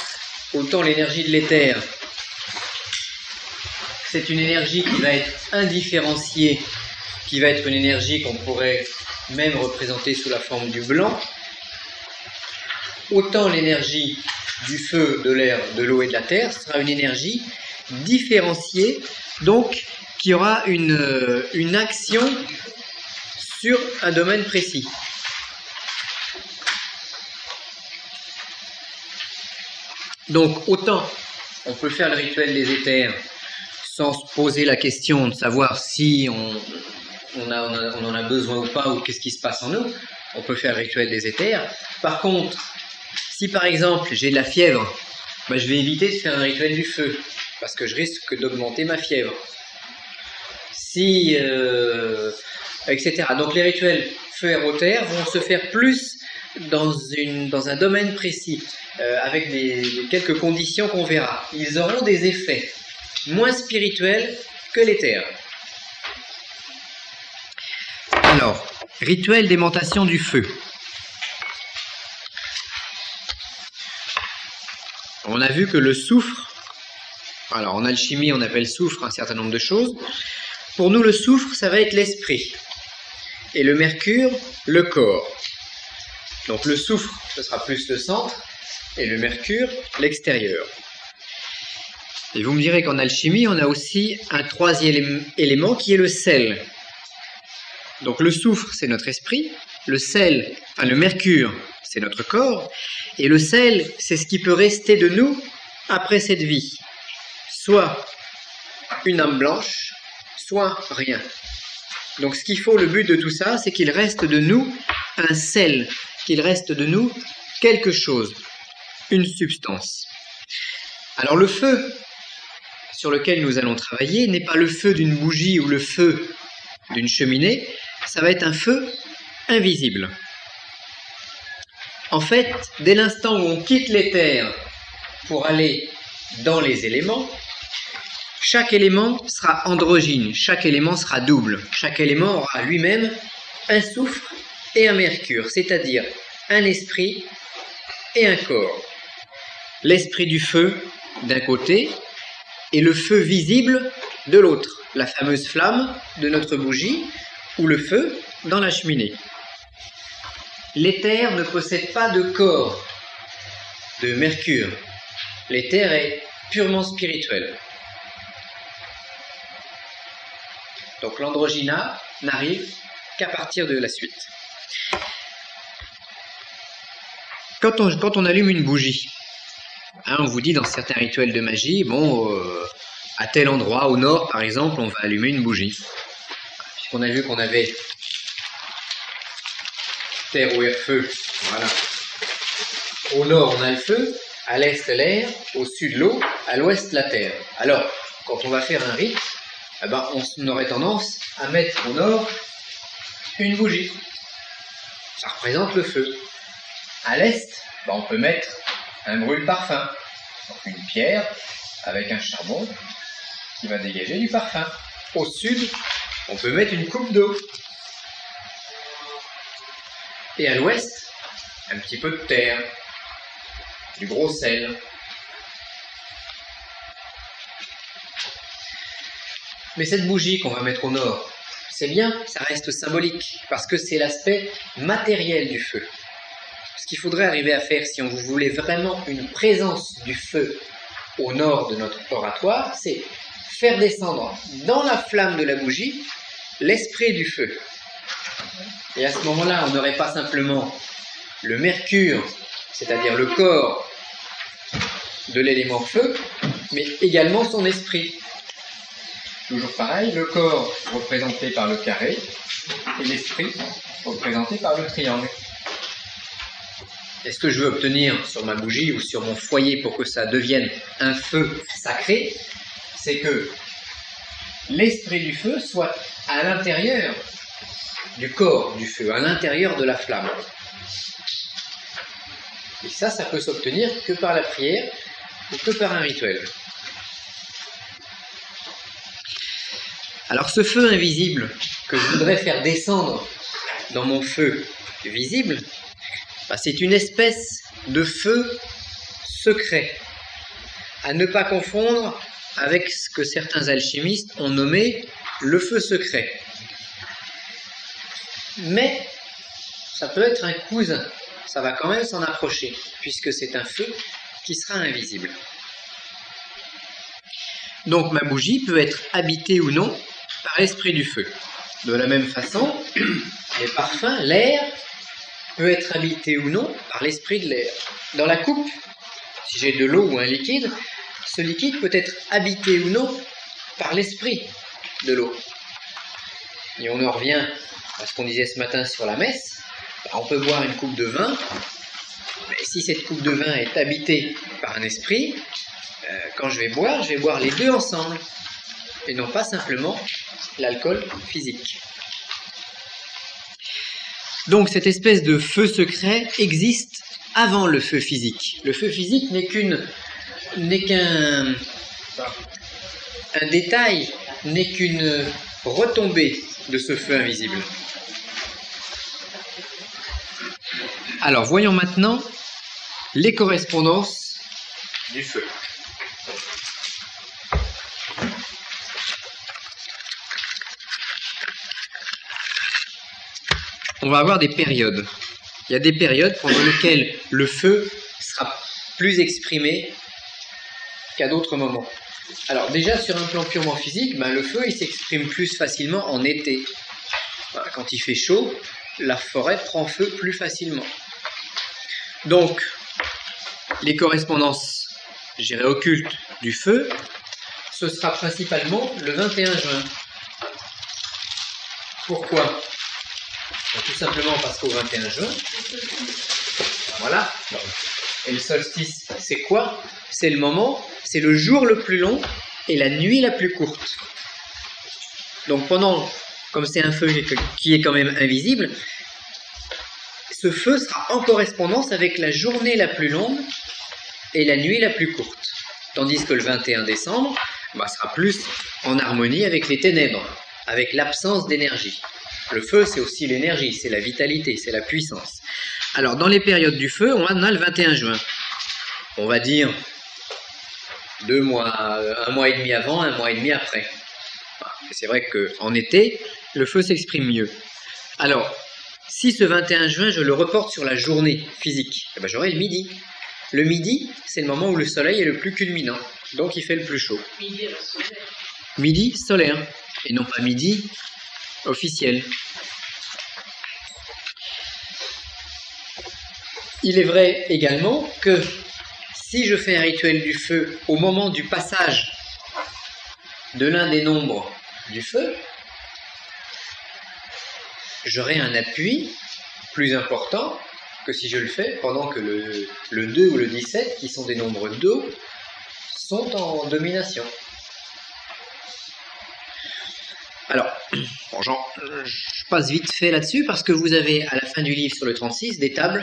Speaker 1: autant l'énergie de l'éther, c'est une énergie qui va être indifférenciée, qui va être une énergie qu'on pourrait même représenter sous la forme du blanc. Autant l'énergie du feu, de l'air, de l'eau et de la terre sera une énergie différenciée, donc qui aura une action sur un domaine précis. Donc autant on peut faire le rituel des éthers sans se poser la question de savoir si on en a besoin ou pas, ou qu'est-ce qui se passe en nous, on peut faire le rituel des éthers. Par contre, si par exemple j'ai de la fièvre, ben, je vais éviter de faire un rituel du feu, parce que je risque d'augmenter ma fièvre. Si, etc. Donc les rituels feu, air, eau, terre vont se faire plus dans un domaine précis, avec quelques conditions qu'on verra. Ils auront des effets moins spirituels que l'éther. Alors, rituel d'aimantation du feu. On a vu que le soufre, alors en alchimie on appelle soufre un certain nombre de choses. Pour nous le soufre ça va être l'esprit et le mercure le corps. Donc le soufre ce sera plus le centre et le mercure l'extérieur. Et vous me direz qu'en alchimie on a aussi un troisième élément qui est le sel. Donc le soufre c'est notre esprit, le sel, enfin le mercure c'est notre corps, et le sel c'est ce qui peut rester de nous après cette vie. Soit une âme blanche, soit rien. Donc ce qu'il faut, le but de tout ça, c'est qu'il reste de nous un sel, qu'il reste de nous quelque chose, une substance. Alors le feu sur lequel nous allons travailler n'est pas le feu d'une bougie ou le feu d'une cheminée, ça va être un feu invisible. En fait, dès l'instant où on quitte l'éther pour aller dans les éléments, chaque élément sera androgyne, chaque élément sera double, chaque élément aura lui-même un soufre et un mercure, c'est-à-dire un esprit et un corps. L'esprit du feu d'un côté et le feu visible de l'autre, la fameuse flamme de notre bougie ou le feu dans la cheminée. L'éther ne possède pas de corps, de mercure. L'éther est purement spirituel. Donc l'androgyna n'arrive qu'à partir de la suite. Quand on allume une bougie, hein, on vous dit dans certains rituels de magie, bon, à tel endroit, au nord par exemple, on va allumer une bougie. Puisqu'on a vu qu'on avait terre, eau, air, feu, voilà. Au nord on a le feu, à l'est l'air, au sud l'eau, à l'ouest la terre. Alors, quand on va faire un rite, eh ben, on aurait tendance à mettre au nord une bougie. Ça représente le feu. À l'est, ben, on peut mettre un brûle-parfum. Donc une pierre avec un charbon qui va dégager du parfum. Au sud, on peut mettre une coupe d'eau. Et à l'ouest, un petit peu de terre, du gros sel. Mais cette bougie qu'on va mettre au nord, c'est bien, ça reste symbolique, parce que c'est l'aspect matériel du feu. Ce qu'il faudrait arriver à faire, si on voulait vraiment une présence du feu au nord de notre oratoire, c'est faire descendre dans la flamme de la bougie l'esprit du feu. Et à ce moment-là, on n'aurait pas simplement le mercure, c'est-à-dire le corps de l'élément feu, mais également son esprit. Toujours pareil, le corps représenté par le carré et l'esprit représenté par le triangle. Et ce que je veux obtenir sur ma bougie ou sur mon foyer pour que ça devienne un feu sacré, c'est que l'esprit du feu soit à l'intérieur du corps du feu, à l'intérieur de la flamme. Et ça peut s'obtenir que par la prière ou que par un rituel. Alors ce feu invisible que je voudrais faire descendre dans mon feu visible, bah, c'est une espèce de feu secret. À ne pas confondre avec ce que certains alchimistes ont nommé le feu secret. Mais ça peut être un cousin, ça va quand même s'en approcher, puisque c'est un feu qui sera invisible. Donc ma bougie peut être habitée ou non par l'esprit du feu. De la même façon, les parfums, l'air, peut être habité ou non par l'esprit de l'air. Dans la coupe, si j'ai de l'eau ou un liquide, ce liquide peut être habité ou non par l'esprit de l'eau. Et on en revient à ce qu'on disait ce matin sur la messe. On peut boire une coupe de vin, mais si cette coupe de vin est habitée par un esprit, quand je vais boire les deux ensemble, et non pas simplement l'alcool physique. Donc cette espèce de feu secret existe avant le feu physique. Le feu physique n'est qu'un détail, n'est qu'une retombée de ce feu invisible. Alors voyons maintenant les correspondances du feu. On va avoir des périodes. Il y a des périodes pendant lesquelles le feu sera plus exprimé qu'à d'autres moments. Alors déjà sur un plan purement physique, le feu il s'exprime plus facilement en été. Quand il fait chaud, la forêt prend feu plus facilement. Donc les correspondances, je dirais, occultes du feu, ce sera principalement le 21 juin. Pourquoi ? Tout simplement parce qu'au 21 juin, voilà, et le solstice, c'est quoi? C'est le moment, c'est le jour le plus long et la nuit la plus courte. Donc comme c'est un feu qui est quand même invisible, ce feu sera en correspondance avec la journée la plus longue et la nuit la plus courte. Tandis que le 21 décembre sera plus en harmonie avec les ténèbres, avec l'absence d'énergie. Le feu, c'est aussi l'énergie, c'est la vitalité, c'est la puissance. Alors, dans les périodes du feu, on a le 21 juin. On va dire 2 mois, 1 mois et demi avant, 1 mois et demi après. C'est vrai qu'en été, le feu s'exprime mieux. Alors, si ce 21 juin, je le reporte sur la journée physique, j'aurai le midi. Le midi, c'est le moment où le soleil est le plus culminant, donc il fait le plus chaud. Midi solaire, et non pas midi officiel. Il est vrai également que si je fais un rituel du feu au moment du passage de l'un des nombres du feu, j'aurai un appui plus important que si je le fais pendant que le 2 ou le 17, qui sont des nombres d'eau, sont en domination. Alors, je passe vite fait là-dessus parce que vous avez à la fin du livre sur le 36 des tableaux.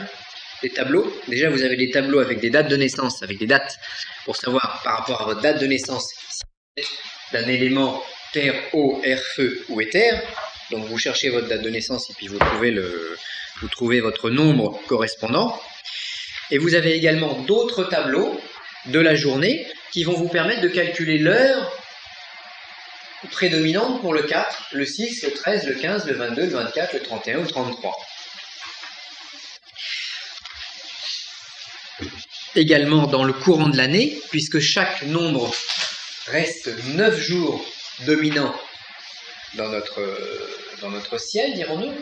Speaker 1: Déjà, vous avez des tableaux avec des dates de naissance, avec des dates pour savoir par rapport à votre date de naissance si vous êtes d'un élément terre, eau, air, feu ou éther. Donc vous cherchez votre date de naissance et puis vous trouvez votre nombre correspondant. Et vous avez également d'autres tableaux de la journée qui vont vous permettre de calculer l'heure prédominante pour le 4, le 6, le 13, le 15, le 22, le 24, le 31 ou le 33. Également dans le courant de l'année, puisque chaque nombre reste 9 jours dominants dans notre ciel, dirons-nous,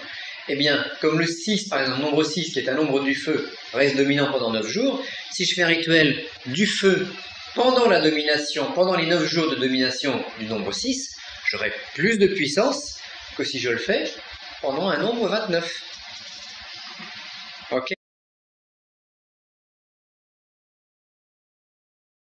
Speaker 1: eh bien, comme le 6, par exemple, nombre 6, qui est un nombre du feu, reste dominant pendant 9 jours, si je fais un rituel du feu pendant la domination, pendant les 9 jours de domination du nombre 6, j'aurai plus de puissance que si je le fais pendant un nombre 29.